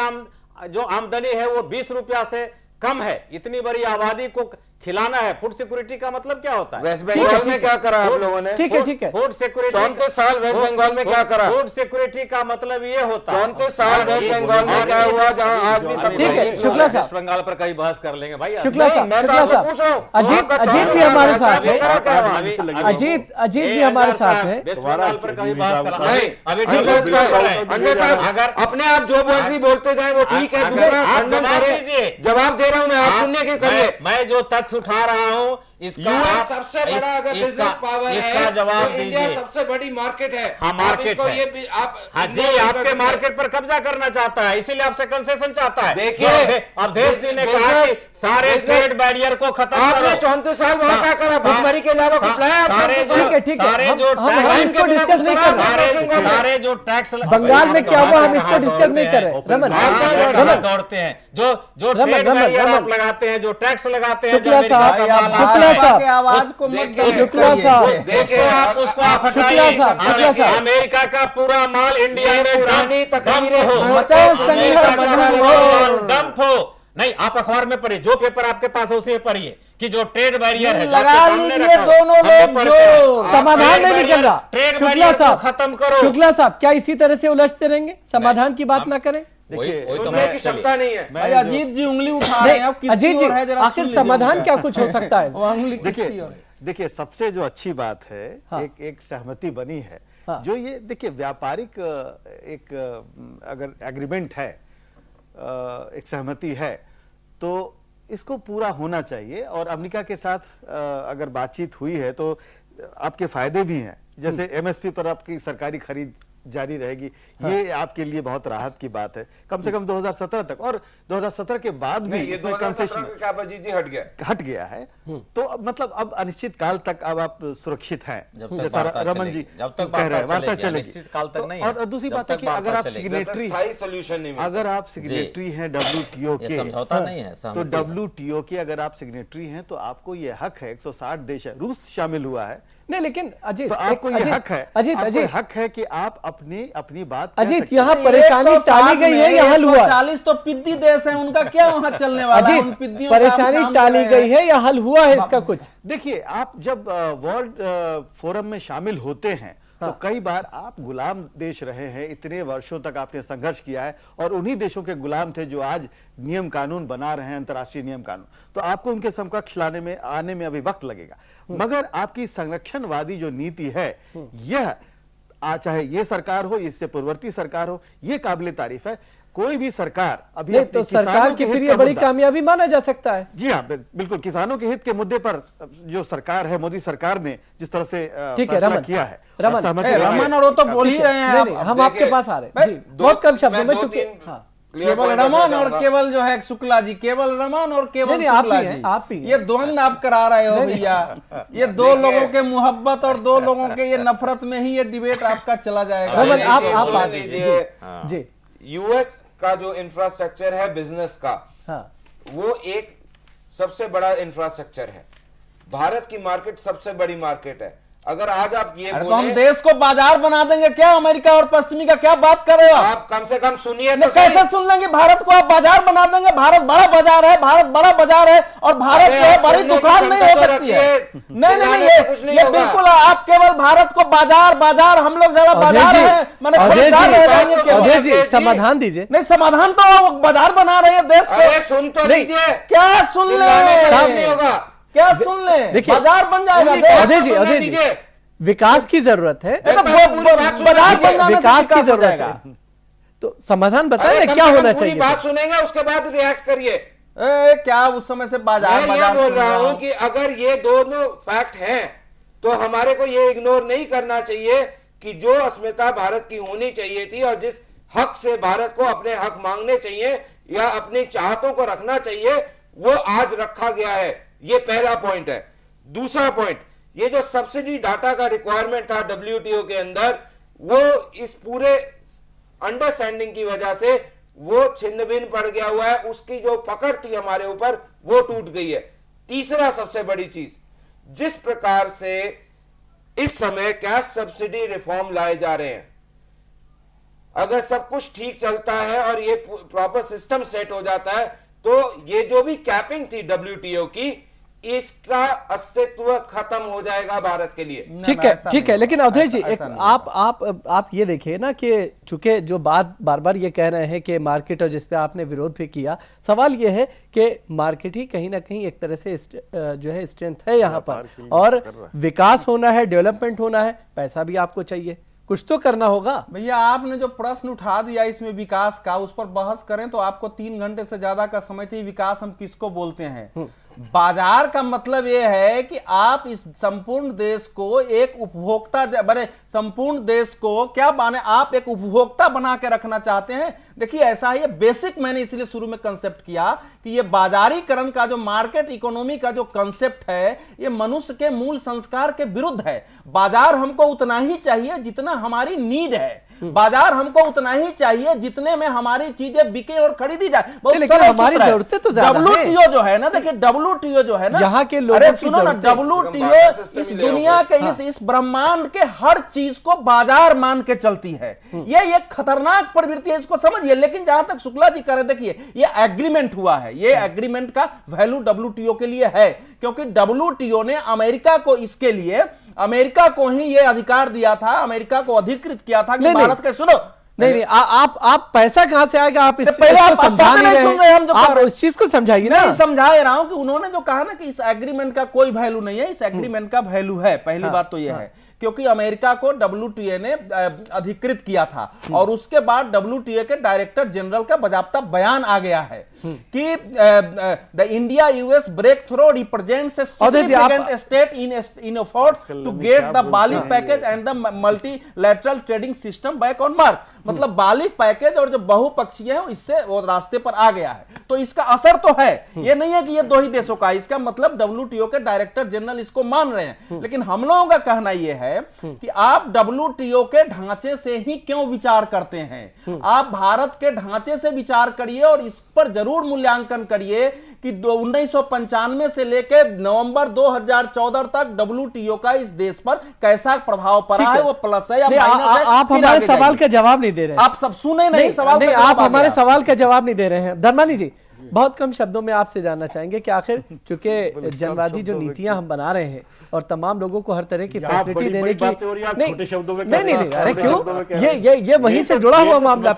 जो आमदनी है वो 20 रुपया से कम है, इतनी बड़ी आबादी को खिलाना है। फूड सिक्योरिटी का मतलब क्या होता है? वेस्ट बंगाल में क्या करा आप लोगों ने? ठीक है फूड सिक्योरिटी 34 साल वेस्ट बंगाल में क्या करा? फूड सिक्योरिटी का मतलब ये होता है 34 साल वेस्ट बंगाल में क्या हुआ जहां आज भी सब ठीक है, शुक्ला साहब, वेस्ट बंगाल पर कहीं बहस कर लेंगे भाई। शुक्ला साहब, मैं तो आपसे पूछ रहा हूं, अजीत भी हमारे साथ है, अजीत भी हमारे साथ है। वेस्ट बंगाल पर कहीं बहस कर नहीं, अभी अंजय साहब अगर अपने आप जो मर्जी बोलते जाए वो ठीक है, दूसरा खंडन करें। जवाब दे रहा हूं मैं, आप सुनने की करिए। मैं जो तथ्य उठा रहा हूं इसका सबसे बड़ा अगर बिजनेस पावर है, इसका जवाब तो इंडिया दीजिए। सबसे बड़ी मार्केट है। हाँ, मार्केट है। ये आप हाँ जी, आपके मार्केट पर कब्जा करना चाहता है, इसीलिए आपसे कंसेशन चाहता है। देखिए, अवधेश जी ने कहा कि सारे ट्रेड बैरियर को खत्म करो। आपने 34 साल वहां क्या करा? भुखमरी के अलावा कुछ लाया? ठीक है, सारे जो हम इसको डिस्कस नहीं कर रहे, सारे जो टैक्स बंगाल में क्या हुआ हम इसको डिस्कस नहीं कर रहे। रमन दौड़ते हैं, जो ट्रेड बैरियर आप लगाते हैं, जो टैक्स लगाते हैं, शुक्ला साहब, आवाज को मत शुक्ला साहब, उसको आप हटाइए। अमेरिका का पूरा माल इंडिया में पुरानी तकरीरें हो, डंप हो। नहीं, आप अखबार में पढ़िए, जो पेपर आपके पास है उसे पढ़िए कि जो ट्रेड बैरियर है लगा लीजिए दोनों लोग, जो समाधान नहीं निकल रहा। ट्रेड शुक्ला बैरियर को साहब, खत्म करो। शुक्ला साहब, क्या इसी तरह से उलझते रहेंगे, समाधान की बात ना करें? सुनने की क्षमता नहीं है। भाई अजीत जी उंगली उठा रहे हैं, अब किसकी अजीत जी, ओर है जरा आखिर समाधान क्या कुछ हो सकता है? उंगली किसकी ओर? देखिए सबसे जो अच्छी बात है, एक सहमति बनी है, जो ये देखिए व्यापारिक एक अगर एग्रीमेंट है, एक सहमति है, तो इसको पूरा होना चाहिए। और अमेरिका के साथ अगर बातचीत हुई है तो आपके फायदे भी हैं, जैसे MSP पर आपकी सरकारी खरीद जारी रहेगी, ये आपके लिए बहुत राहत की बात है, कम से कम 2017 तक। और 2017 के बाद भी ये इसमें कंसेशन हट गया है, तो अब मतलब अब अनिश्चित काल तक अब आप सुरक्षित हैं, जैसा रमन जी कह रहे हैं, वार्ता चलेगी। और दूसरी बात है कि अगर आप सिग्नेटरी हैं WTO के, समझौता नहीं है, तो WTO के अगर आप सिग्नेटरी हैं तो आपको ये हक है, 160 देश है, रूस शामिल हुआ है, नहीं लेकिन अजीत, तो आपको ये हक है, अजीत हक है कि आप अपनी बात अजीत, यहाँ परेशानी टाली गई है, यहाँ हल हुआ। 140 तो पिद्दी देश है, उनका क्या वहाँ चलने वाला है? उन पिद्दियों का परेशानी टाली गई है या हल हुआ है इसका कुछ? देखिए, आप जब वर्ल्ड फोरम में शामिल होते हैं तो कई बार आप गुलाम देश रहे हैं, इतने वर्षों तक आपने संघर्ष किया है और उन्हीं देशों के गुलाम थे जो आज नियम कानून बना रहे हैं, अंतर्राष्ट्रीय नियम कानून, तो आपको उनके समकक्ष आने में अभी वक्त लगेगा। मगर आपकी संरक्षणवादी जो नीति है, यह चाहे ये सरकार हो, इससे पूर्ववर्ती सरकार हो, ये काबिले तारीफ है। कोई भी सरकार अभी नहीं, तो सरकार की फिर ये बड़ी कामयाबी माना जा सकता है। जी हाँ, बिल्कुल, किसानों के हित के मुद्दे पर जो सरकार है, मोदी सरकार ने जिस तरह से फैसला किया है, रमन और वो तो बोल ही रहे हैं, हम आपके पास आ रहे हैं, बहुत कम शब्दों में, चूंकि केवल रमन और केवल जो है शुक्ला जी, केवल रमन और केवल शुक्ला जी, आप ही ये द्वंद आप करा रहे हो भैया। ये दो लोगों के मोहब्बत और दो लोगों के ये नफरत में ही ये डिबेट आपका चला जाएगा। रमन, आप बात जी। यूएस का जो इंफ्रास्ट्रक्चर है बिजनेस का, वो एक सबसे बड़ा इंफ्रास्ट्रक्चर है। भारत की मार्केट सबसे बड़ी मार्केट है। अगर आज आप ये अरे तो हम देश को बाजार बना देंगे क्या? अमेरिका और पश्चिमी का क्या बात कर रहे हो आप कम से कम सुनिए तो कैसे सुन लेंगे? भारत को आप बाजार बना देंगे? भारत बड़ा बाजार है, भारत बड़ा बाजार है और भारत में बड़ी दुकान नहीं हो सकती है। नहीं, ये बिल्कुल आप केवल भारत को बाजार हम लोग जरा बाजार है अजय जी समाधान दीजिए। नहीं, समाधान तो बाजार बना रहे हैं देश को। सुन तो लीजिए, क्या सुन ले होगा, क्या सुन ले? देखिए बाजार बन जाएगा। अजय जी विकास की जरूरत है, बाजार बन जाने से विकास की जरूरत है, तो समाधान बताएं क्या होना चाहिए। बात सुनेंगे उसके बाद रिएक्ट करिए। क्या उस समय से बाजार मैं बोल रहा हूं कि अगर ये दोनों फैक्ट हैं तो हमारे को ये इग्नोर नहीं करना चाहिए कि जो अस्मिता भारत की होनी चाहिए थी और जिस हक से भारत को अपने हक मांगने चाहिए या अपनी चाहतों को रखना चाहिए वो आज रखा गया है। ये पहला पॉइंट है। दूसरा पॉइंट, ये जो सब्सिडी डाटा का रिक्वायरमेंट था डब्ल्यूटीओ के अंदर, वो इस पूरे अंडरस्टैंडिंग की वजह से वो छिन्न भिन्न पड़ गया हुआ है। उसकी जो पकड़ थी हमारे ऊपर वो टूट गई है। तीसरा सबसे बड़ी चीज, जिस प्रकार से इस समय कैश सब्सिडी रिफॉर्म लाए जा रहे हैं, अगर सब कुछ ठीक चलता है और ये प्रॉपर सिस्टम सेट हो जाता है तो ये जो भी कैपिंग थी डब्ल्यूटीओ की, इसका अस्तित्व खत्म हो जाएगा भारत के लिए। ठीक है लेकिन अवधेश जी एक आप ये देखिए ना कि चूंकि जो बात बार बार ये कह रहे हैं कि मार्केट, और जिसपे आपने विरोध भी किया, सवाल ये है कि मार्केट ही कहीं ना कहीं एक तरह से जो है स्ट्रेंथ है यहाँ पर, और विकास होना है, डेवलपमेंट होना है, पैसा भी आपको चाहिए, कुछ तो करना होगा। भैया आपने जो प्रश्न उठा दिया इसमें विकास का, उस पर बहस करें तो आपको 3 घंटे से ज्यादा का समय चाहिए। विकास हम किसको बोलते हैं? बाजार का मतलब यह है कि आप इस संपूर्ण देश को एक उपभोक्ता, बड़े संपूर्ण देश को क्या माने, आप एक उपभोक्ता बना के रखना चाहते हैं। देखिए ऐसा है, ये बेसिक मैंने इसलिए शुरू में कंसेप्ट किया कि ये बाजारीकरण का जो मार्केट इकोनॉमी का जो कंसेप्ट है, ये मनुष्य के मूल संस्कार के विरुद्ध है। बाजार हमको उतना ही चाहिए जितना हमारी नीड है, बाजार हमको उतना ही चाहिए जितने में हमारी चीजें बिके और खरीदी जाए। लेकिन हमारी जरूरतें तो ज्यादा है। डब्ल्यूटीओ जो है ना, देखिए डब्ल्यूटीओ जो है ना, यहाँ के लोगों अरे की सुनो ना, डब्ल्यूटीओ इस दुनिया के इस ब्रह्मांड के हर चीज को बाजार मान के चलती है। ये एक खतरनाक प्रवृत्ति है, इसको समझिए। लेकिन जहां तक शुक्ला जी कह रहे, देखिए ये एग्रीमेंट हुआ है, ये एग्रीमेंट का वैल्यू डब्ल्यूटीओ के लिए है, क्योंकि डब्ल्यूटीओ ने अमेरिका को इसके लिए, अमेरिका को ही ये अधिकार दिया था, अमेरिका को अधिकृत किया था कि भारत के, सुनो नहीं आप पैसा कहां से आएगा? आप पहले आप समझा नहीं रहे, हम जो आप उस चीज को समझाइए ना। नहीं समझा रहा हूं कि उन्होंने जो कहा ना कि इस एग्रीमेंट का कोई वैल्यू नहीं है, इस एग्रीमेंट का वैल्यू है। पहली बात तो यह है क्योंकि अमेरिका को डब्ल्यूटीओ ने अधिकृत किया था और उसके बाद डब्ल्यूटीओ के डायरेक्टर जनरल का बाकायदा बयान आ गया है कि the India US breakthrough represents a significant state in efforts to get the Bali package and the multilateral trading system back on mark. मतलब बाली पैकेज और जो बहुपक्षीय है इससे वो रास्ते पर आ गया है, तो इसका असर तो है। ये नहीं है कि ये दो ही देशों का, इसका मतलब डब्ल्यूटीओ के डायरेक्टर जनरल इसको मान रहे हैं। लेकिन हम लोगों का कहना यह है कि आप डब्ल्यूटीओ के ढांचे से ही क्यों विचार करते हैं? आप भारत के ढांचे से विचार करिए और इस पर जरूर मूल्यांकन करिए कि 1995 से लेकर नवंबर 2014 तक डब्ल्यूटीओ का इस देश पर कैसा प्रभाव पड़ा है, वो प्लस है या माइनस है। आप हमारे सवाल का जवाब नहीं दे रहे हैं। आप सब सुने नहीं सवाल नहीं, आप हमारे सवाल का जवाब नहीं दे रहे हैं। धर्मानी जी, बहुत कम शब्दों में आपसे जानना चाहेंगे कि आखिर चूंकि जनवादी जो नीतियां हम बना रहे हैं और तमाम लोगों को हर तरह की फैसिलिटी देने की, नहीं, अरे क्यों, ये वहीं से जुड़ा हुआ मामला,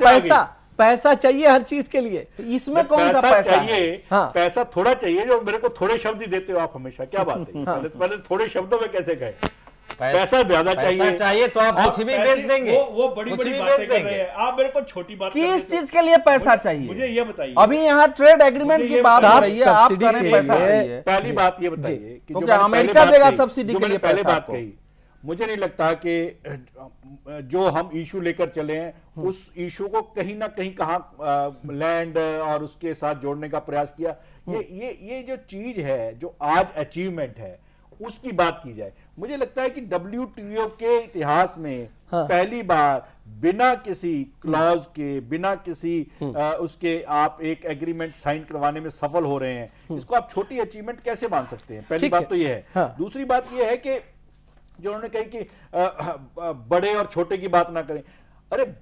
पैसा चाहिए हर चीज के लिए, तो इसमें कौन सा पैसा चाहिए? हाँ। पैसा थोड़ा चाहिए, जो मेरे को थोड़े शब्द ही देते हो आप हमेशा, क्या बात है? पहले थोड़े शब्दों में कैसे कहे? पैसा ज्यादा चाहिए तो आप कुछ भी बेच देंगे। वो बड़ी बातें कर रहे हैं, आप मेरे को छोटी बात। किस चीज के लिए पैसा चाहिए मुझे ये बताइए। अभी यहाँ ट्रेड एग्रीमेंट की बात हो रही है, आप कह रहे हैं पैसा चाहिए। पहली बात ये बताइए कि जो अमेरिका देगा सब्सिडी के लिए, पहले बात कही, मुझे नहीं लगता कि जो हम इशू लेकर चले हैं उस इशू को कहीं ना कहीं कहां लैंड और उसके साथ जोड़ने का प्रयास किया। ये जो चीज है, जो आज अचीवमेंट है, उसकी बात की जाए। मुझे लगता है कि डब्ल्यूटीओ के इतिहास में पहली बार बिना किसी क्लॉज के, बिना किसी उसके आप एक एग्रीमेंट साइन करवाने में सफल हो रहे हैं। इसको आप छोटी अचीवमेंट कैसे मान सकते हैं? पहली बात तो यह है। दूसरी बात यह है कि जो उन्होंने कही कि बड़े और छोटे की बात ना करें। अरे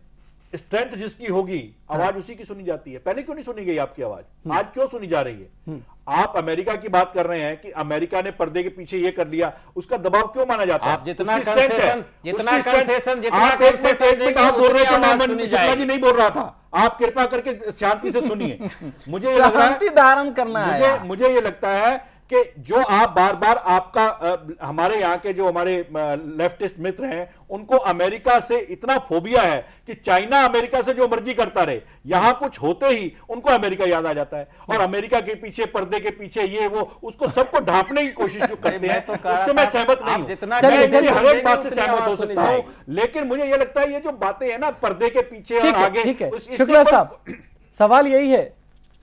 स्ट्रेंथ जिसकी होगी आवाज उसी की सुनी जाती है। पहले क्यों नहीं सुनी गई आपकी आवाज, आज क्यों सुनी जा रही है? आप अमेरिका की बात कर रहे हैं कि अमेरिका ने पर्दे के पीछे ये कर लिया, उसका दबाव क्यों माना जाता है? आप जितना उसकी strength है, जितना उसकी strength- concession आप एक मिनट आप बोल रहे थे, मैं सुनी शुक्ला जी नहीं बोल रहा था, आप कृपा करके शांति से सुनिए। मुझे ये लग रहा शांति है, धारण करना है। मुझे ये लगता है कि जो आप बार बार आपका हमारे यहाँ के जो हमारे लेफ्टिस्ट मित्र हैं उनको अमेरिका से इतना फोबिया है कि चाइना अमेरिका से जो मर्जी करता रहे, यहां कुछ होते ही उनको अमेरिका याद आ जाता है और अमेरिका के पीछे, पर्दे के पीछे ये वो उसको सबको ढांपने की कोशिश जो करते हैं, उससे मैं सहमत नहीं हूं। मैं हर एक बात से सहमत हो सकता हूं, लेकिन मुझे ये लगता है ये जो बातें हैं ना पर्दे के पीछे और आगे, ठीक है शुक्ला साहब, सवाल यही है,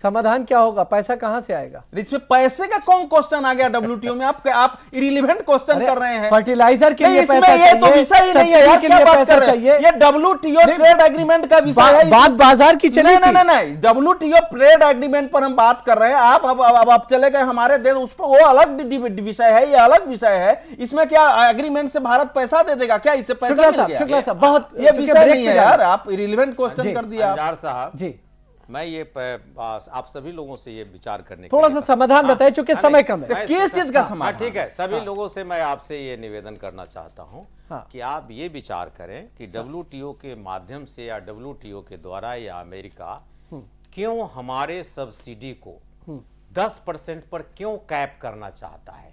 समाधान क्या होगा, पैसा कहां से आएगा? इसमें पैसे का कौन क्वेश्चन आ गया डब्ल्यूटीओ में? आप इरिलेवेंट क्वेश्चन कर रहे हैं। फर्टिलाइजर के लिए इसमें पैसा ये तो चाहिए, विषय ही नहीं है यार, के क्या लिए बात पैसा कर रहे हैं? चाहिए। ये डब्ल्यूटीओ ट्रेड एग्रीमेंट का विषय है। बात बाजार की चली थी। नहीं, डब्ल्यूटीओ ट्रेड एग्रीमेंट पर हम बात कर रहे हैं। आप चले गए हमारे देश, उस पर वो अलग विषय है, ये अलग विषय है। इसमें क्या एग्रीमेंट से भारत पैसा दे देगा क्या? इससे पैसा मिल गया? शुक्ला साहब, बहुत ये विषय नहीं है यार, आप इरिलेवेंट क्वेश्चन कर दिया। अंजार साहब जी, मैं ये आप सभी लोगों से ये विचार करने थोड़ा सा समाधान बताएं, चूंकि समय कम है। किस चीज का समाधान? ठीक है, सभी लोगों से मैं आपसे ये निवेदन करना चाहता हूं हाँ। कि आप ये विचार करें कि डब्ल्यूटीओ के माध्यम से या डब्ल्यूटीओ के द्वारा या अमेरिका क्यों हमारे सब्सिडी को 10% पर क्यों कैप करना चाहता है?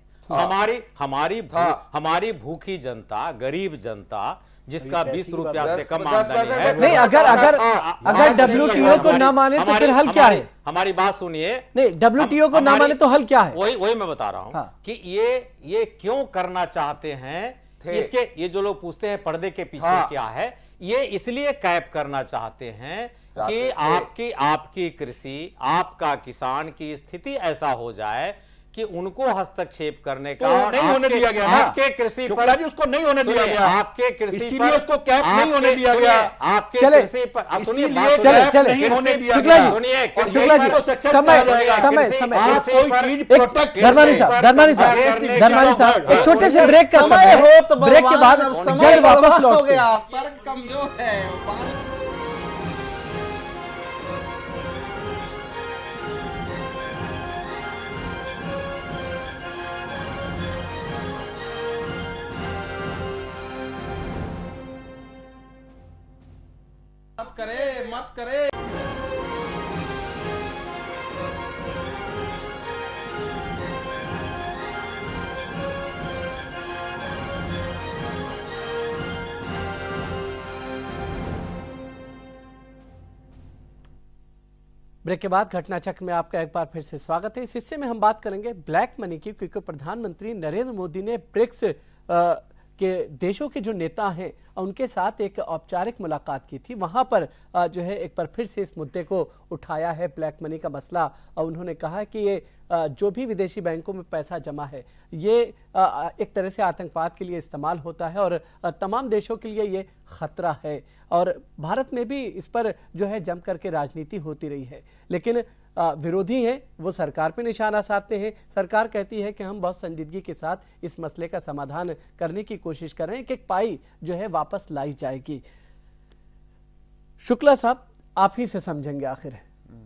हमारी भूखी जनता, गरीब जनता जिसका 20 रुपया से कम आमदनी है, नहीं, अगर डब्ल्यूटीओ को ना माने तो फिर हल क्या है? हमारी बात सुनिए। नहीं, डब्ल्यूटीओ को ना माने तो हल क्या है? वही मैं बता रहा हूं हाँ। कि ये क्यों करना चाहते हैं। इसके ये जो लोग पूछते हैं पर्दे के पीछे क्या है, ये इसलिए कैप करना चाहते हैं कि आपकी कृषि, आपका किसान की स्थिति ऐसा हो जाए कि उनको हस्तक्षेप करने का नहीं होने दिया गया ना। आपके कृषि शुक्ला जी, उसको नहीं होने दिया गया, आपके कृषि इसीलिए उसको कैप नहीं होने दिया गया। आपके चले, कृषि पर इसीलिए चले नहीं होने दिया शुक्ला गया। जी, शुक्ला जी, समय आप कोई चीज प्रोटेक्ट धर्मानी साहब एक छोटे से ब्रेक का समय हो, तो ब्रेक के बाद जल्द वापस लौट गया। तर्क कमजोर है। मत करे। ब्रेक के बाद घटना चक्र में आपका एक बार फिर से स्वागत है। इस हिस्से में हम बात करेंगे ब्लैक मनी की, क्योंकि प्रधानमंत्री नरेंद्र मोदी ने ब्रिक्स के देशों के जो नेता हैं उनके साथ एक औपचारिक मुलाकात की थी। वहां पर जो है एक बार फिर से इस मुद्दे को उठाया है, ब्लैक मनी का मसला। और उन्होंने कहा कि ये जो भी विदेशी बैंकों में पैसा जमा है ये एक तरह से आतंकवाद के लिए इस्तेमाल होता है और तमाम देशों के लिए ये खतरा है। और भारत में भी इस पर जो है जम करके राजनीति होती रही है, लेकिन विरोधी हैं वो सरकार पे निशाना साधते हैं। सरकार कहती है कि हम बहुत संजीदगी के साथ इस मसले का समाधान करने की कोशिश कर रहे हैं, एक पाई जो है वापस लाई जाएगी। शुक्ला साहब, आप ही से समझेंगे आखिर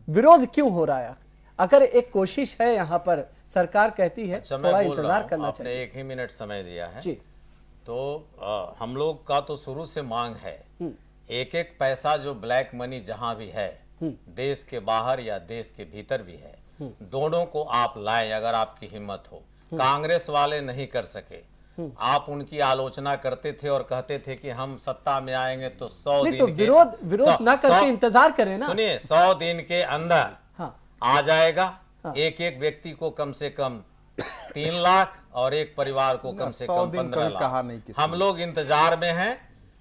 विरोध क्यों हो रहा है। अगर एक कोशिश है यहाँ पर, सरकार कहती है थोड़ा इंतजार करना चाहिए। आपने 1 ही मिनट समय दिया है जी, तो हम लोग का तो शुरू से मांग है एक एक पैसा जो ब्लैक मनी जहां भी है, देश के बाहर या देश के भीतर भी है, दोनों को आप लाएं अगर आपकी हिम्मत हो। कांग्रेस वाले नहीं कर सके, आप उनकी आलोचना करते थे और कहते थे कि हम सत्ता में आएंगे तो 100 दिन तो विरोध ना करके इंतजार करें ना। सुनिए, 100 दिन के अंदर आ जाएगा। एक एक व्यक्ति को कम से कम 3 लाख और एक परिवार को कम से कम 15 लाख। हम लोग इंतजार में हैं,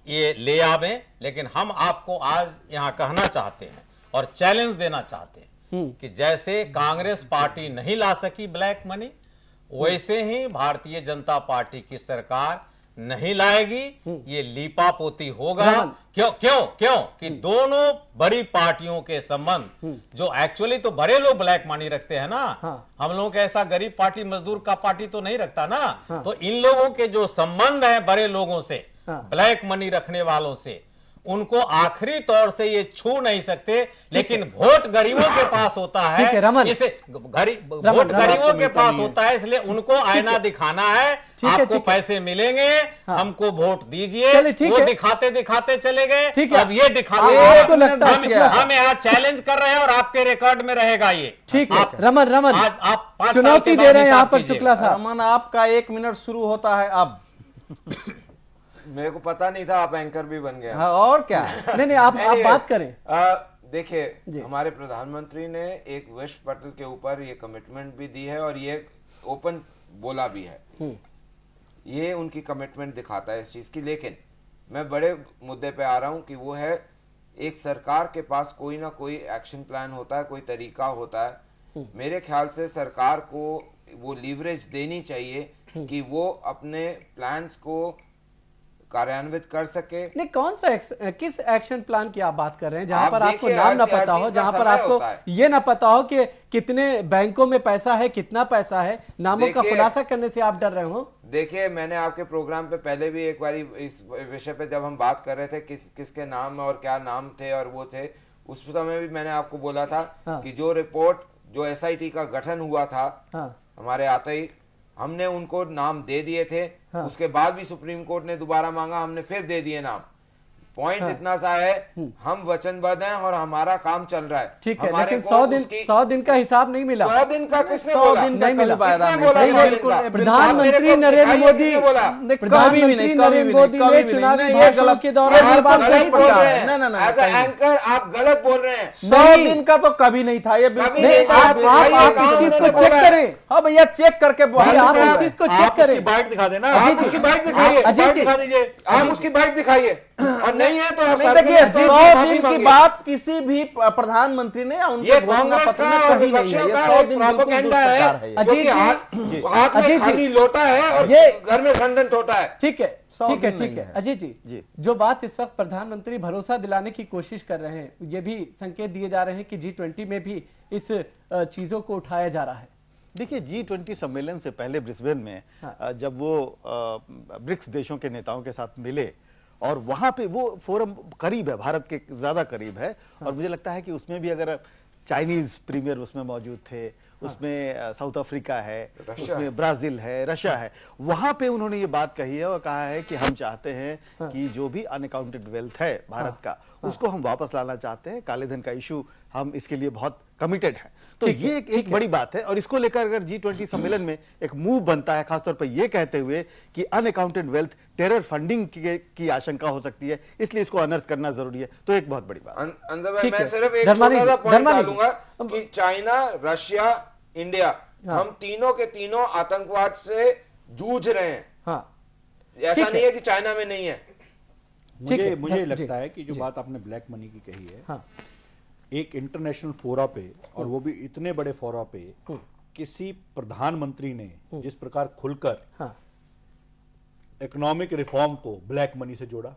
ये ले आवें। लेकिन हम आपको आज यहाँ कहना चाहते हैं और चैलेंज देना चाहते हैं कि जैसे कांग्रेस पार्टी नहीं ला सकी ब्लैक मनी, वैसे ही भारतीय जनता पार्टी की सरकार नहीं लाएगी, ये लीपापोती होगा। क्यों क्यों क्यों कि दोनों बड़ी पार्टियों के संबंध जो एक्चुअली तो बड़े लोग ब्लैक मनी रखते हैं ना, हम लोग ऐसा गरीब पार्टी मजदूर का पार्टी तो नहीं रखता ना, तो इन लोगों के जो संबंध है बड़े लोगों से, ब्लैक मनी रखने वालों से, उनको आखिरी तौर से ये छू नहीं सकते, लेकिन वोट गरीबों के पास होता है, इसे वोट गरीबों के पास होता है, इसलिए उनको आईना दिखाना है, आपको पैसे मिलेंगे, हमको वोट दीजिए, वो दिखाते दिखाते चले गए, अब ये दिखाते हम यहाँ चैलेंज कर रहे हैं और आपके रिकॉर्ड में रहेगा ये। ठीक है रमन आप चुनौती दे रहे हैं यहाँ पर शुक्ला साहब। रमन आपका 1 मिनट शुरू होता है अब। मेरे को पता नहीं था आप एंकर भी बन गए। हाँ, और क्या नहीं आप बात करें। देखिए हमारे प्रधानमंत्री ने एक विश्व पटल के ऊपर ये कमिटमेंट भी दी है और ये ओपन बोला भी है, ये उनकी कमिटमेंट दिखाता है इस चीज की। लेकिन मैं बड़े मुद्दे पे आ रहा हूं कि वो है एक सरकार के पास कोई ना कोई एक्शन प्लान होता है, कोई तरीका होता है। मेरे ख्याल से सरकार को वो लीवरेज देनी चाहिए कि वो अपने प्लान्स को कार्यान्वित कर सके। नहीं कौन सा किस एक्शन प्लान की आप बात कर रहे हैं जहां पर आपको नाम ना पता हो, जहां पर आपको ये ना पता हो कि कितने बैंकों में पैसा है, कितना पैसा है, नामों का खुलासा करने से आप डर रहे हो? देखिए मैंने आपके प्रोग्राम पे पहले भी एक बार इस विषय पे जब हम बात कर रहे थे किसके नाम और क्या नाम थे और वो थे, उस समय भी मैंने आपको बोला था कि जो रिपोर्ट जो SIT का गठन हुआ था हमारे आते ही हमने उनको नाम दे दिए थे। उसके बाद भी सुप्रीम कोर्ट ने दोबारा मांगा, हमने फिर दे दिए नाम। पॉइंट इतना सा है, हम वचनबद्ध हैं और हमारा काम चल रहा है। ठीक है, लेकिन 100 दिन का हिसाब नहीं मिला। 100 दिन का किसने बोला? नहीं मिला। प्रधानमंत्री नरेंद्र मोदी ने चुनाव के दौरान एज एंकर आप गलत बोल रहे हैं। 100 दिन का तो कभी नहीं था ये। आप इस चीज को चेक करें। हाँ भैया चेक करके आप इस चीज को चेक करें। बाइट दिखा देना, आप उसकी बाइट दिखाइए, आप उसकी बाइट दिखाइए और नहीं है तो देखिए 100 दिन की बात किसी भी प्रधानमंत्री ने या उनके कांग्रेस का कही नहीं है। ये 100 दिन प्रोपेगेंडा है, हाथ में खाली लोटा है और ये घर में खंडन टोटा है। ठीक है ठीक है अजीत जी, जो बात इस वक्त प्रधानमंत्री भरोसा दिलाने की कोशिश कर रहे हैं, ये भी संकेत दिए जा रहे हैं कि G20 में भी इस चीजों को उठाया जा रहा है। देखिए G20 सम्मेलन से पहले ब्रिस्बेन में जब वो ब्रिक्स देशों के नेताओं के साथ मिले और वहां पे वो फोरम करीब है, भारत के ज्यादा करीब है, और मुझे लगता है कि उसमें भी अगर चाइनीज प्रीमियर उसमें मौजूद थे, उसमें साउथ अफ्रीका है, उसमें ब्राजील है, रशिया है, वहां पे उन्होंने ये बात कही है और कहा है कि हम चाहते हैं कि जो भी अनअकाउंटेड वेल्थ है भारत का उसको हम वापस लाना चाहते हैं, काले धन का इशू हम इसके लिए बहुत कमिटेड है। तो ये एक बड़ी बात है और इसको लेकर अगर G20 सम्मेलन में एक मूव बनता है, खासतौर पर ये कहते हुए कि अनअकाउंटेड वेल्थ टेरर फंडिंग की आशंका हो सकती है, इसलिए इसको अनर्थ करना जरूरी है, तो एक बहुत बड़ी बात। मैं सिर्फ एक छोटा सा पॉइंट डालूंगा कि चाइना, रशिया, इंडिया, हम तीनों के तीनों आतंकवाद से जूझ रहे हैं। ऐसा नहीं है कि चाइना में नहीं है। मुझे लगता है कि जो बात आपने ब्लैक मनी की कही है, एक इंटरनेशनल फोरा पे और वो भी इतने बड़े फोरा पे किसी प्रधानमंत्री ने जिस प्रकार खुलकर इकोनॉमिक रिफॉर्म को ब्लैक मनी से जोड़ा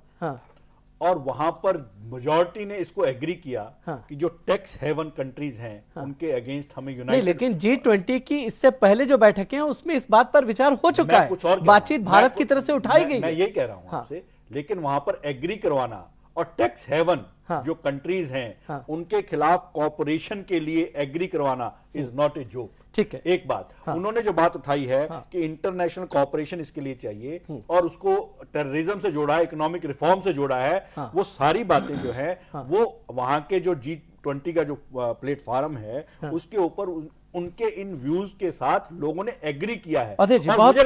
और वहां पर मेजॉरिटी ने इसको एग्री किया कि जो टैक्स हेवन कंट्रीज हैं उनके अगेंस्ट हमें यूनाइटेड। नहीं, लेकिन G20 की इससे पहले जो बैठकें हैं उसमें इस बात पर विचार हो चुका है, बातचीत भारत की तरफ से उठाई गई। मैं ये कह रहा हूं आपसे, लेकिन वहां पर एग्री करवाना और टैक्स हेवन जो कंट्रीज हैं उनके खिलाफ कॉपरेशन के लिए एग्री करवाना इज नॉट ए जोक। ठीक है, एक बात उन्होंने जो बात उठाई है कि इंटरनेशनल कॉपरेशन इसके लिए चाहिए और उसको टेररिज्म से जोड़ा है, इकोनॉमिक रिफॉर्म से जोड़ा है, वो सारी बातें जो है वो वहां के जो G20 का जो प्लेटफॉर्म है उसके ऊपर उनके इन व्यूज के साथ लोगों ने एग्री किया है। अजय जी बहुत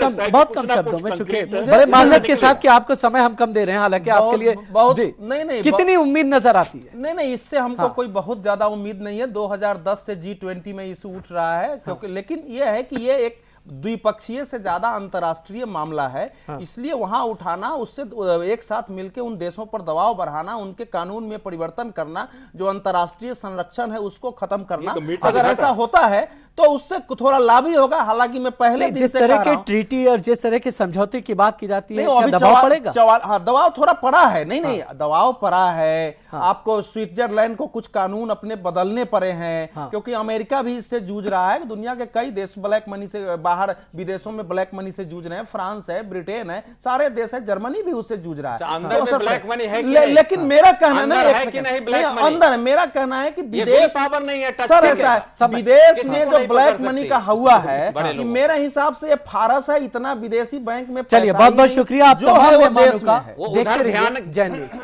कम शब्दों में, चूंकि बड़े माजरत के साथ कि आपको समय हम कम दे रहे हैं, हालांकि आपके लिए बहुत नहीं कितनी उम्मीद नजर आती है? नहीं इससे हमको कोई बहुत ज्यादा उम्मीद नहीं है। 2010 से G20 में इशू उठ रहा है क्योंकि, लेकिन यह है कि ये एक द्विपक्षीय से ज्यादा अंतर्राष्ट्रीय मामला है। इसलिए वहां उठाना, उससे एक साथ मिलकर उन देशों पर दबाव बढ़ाना, उनके कानून में परिवर्तन करना, जो अंतर्राष्ट्रीय संरक्षण है उसको खत्म करना, अगर ऐसा होता है तो उससे थोड़ा लाभ ही होगा। हालांकि मैं पहले जिस तरह के ट्रीटी और जिस तरह के समझौते की बात की जाती है, क्या दबाव पड़ेगा? हाँ, दबाव थोड़ा पड़ा है। नहीं, दबाव पड़ा है। आपको स्विट्जरलैंड को कुछ कानून अपने बदलने पड़े हैं, क्योंकि अमेरिका भी इससे जूझ रहा है। दुनिया के कई देश ब्लैक मनी से, बाहर विदेशों में ब्लैक मनी से जूझ रहे हैं। फ्रांस है, ब्रिटेन है, सारे देश है, जर्मनी भी उससे जूझ रहा है। लेकिन मेरा कहना अंदर, मेरा कहना है कि विदेश सर ऐसा है, विदेश में जो ब्लैक मनी का हुआ है, कि मेरे हिसाब से ये फारस है। इतना विदेशी बैंक में चलिए, बहुत बहुत शुक्रिया आप जो है वो देश में है। देखते रहिए जय न्यूज़।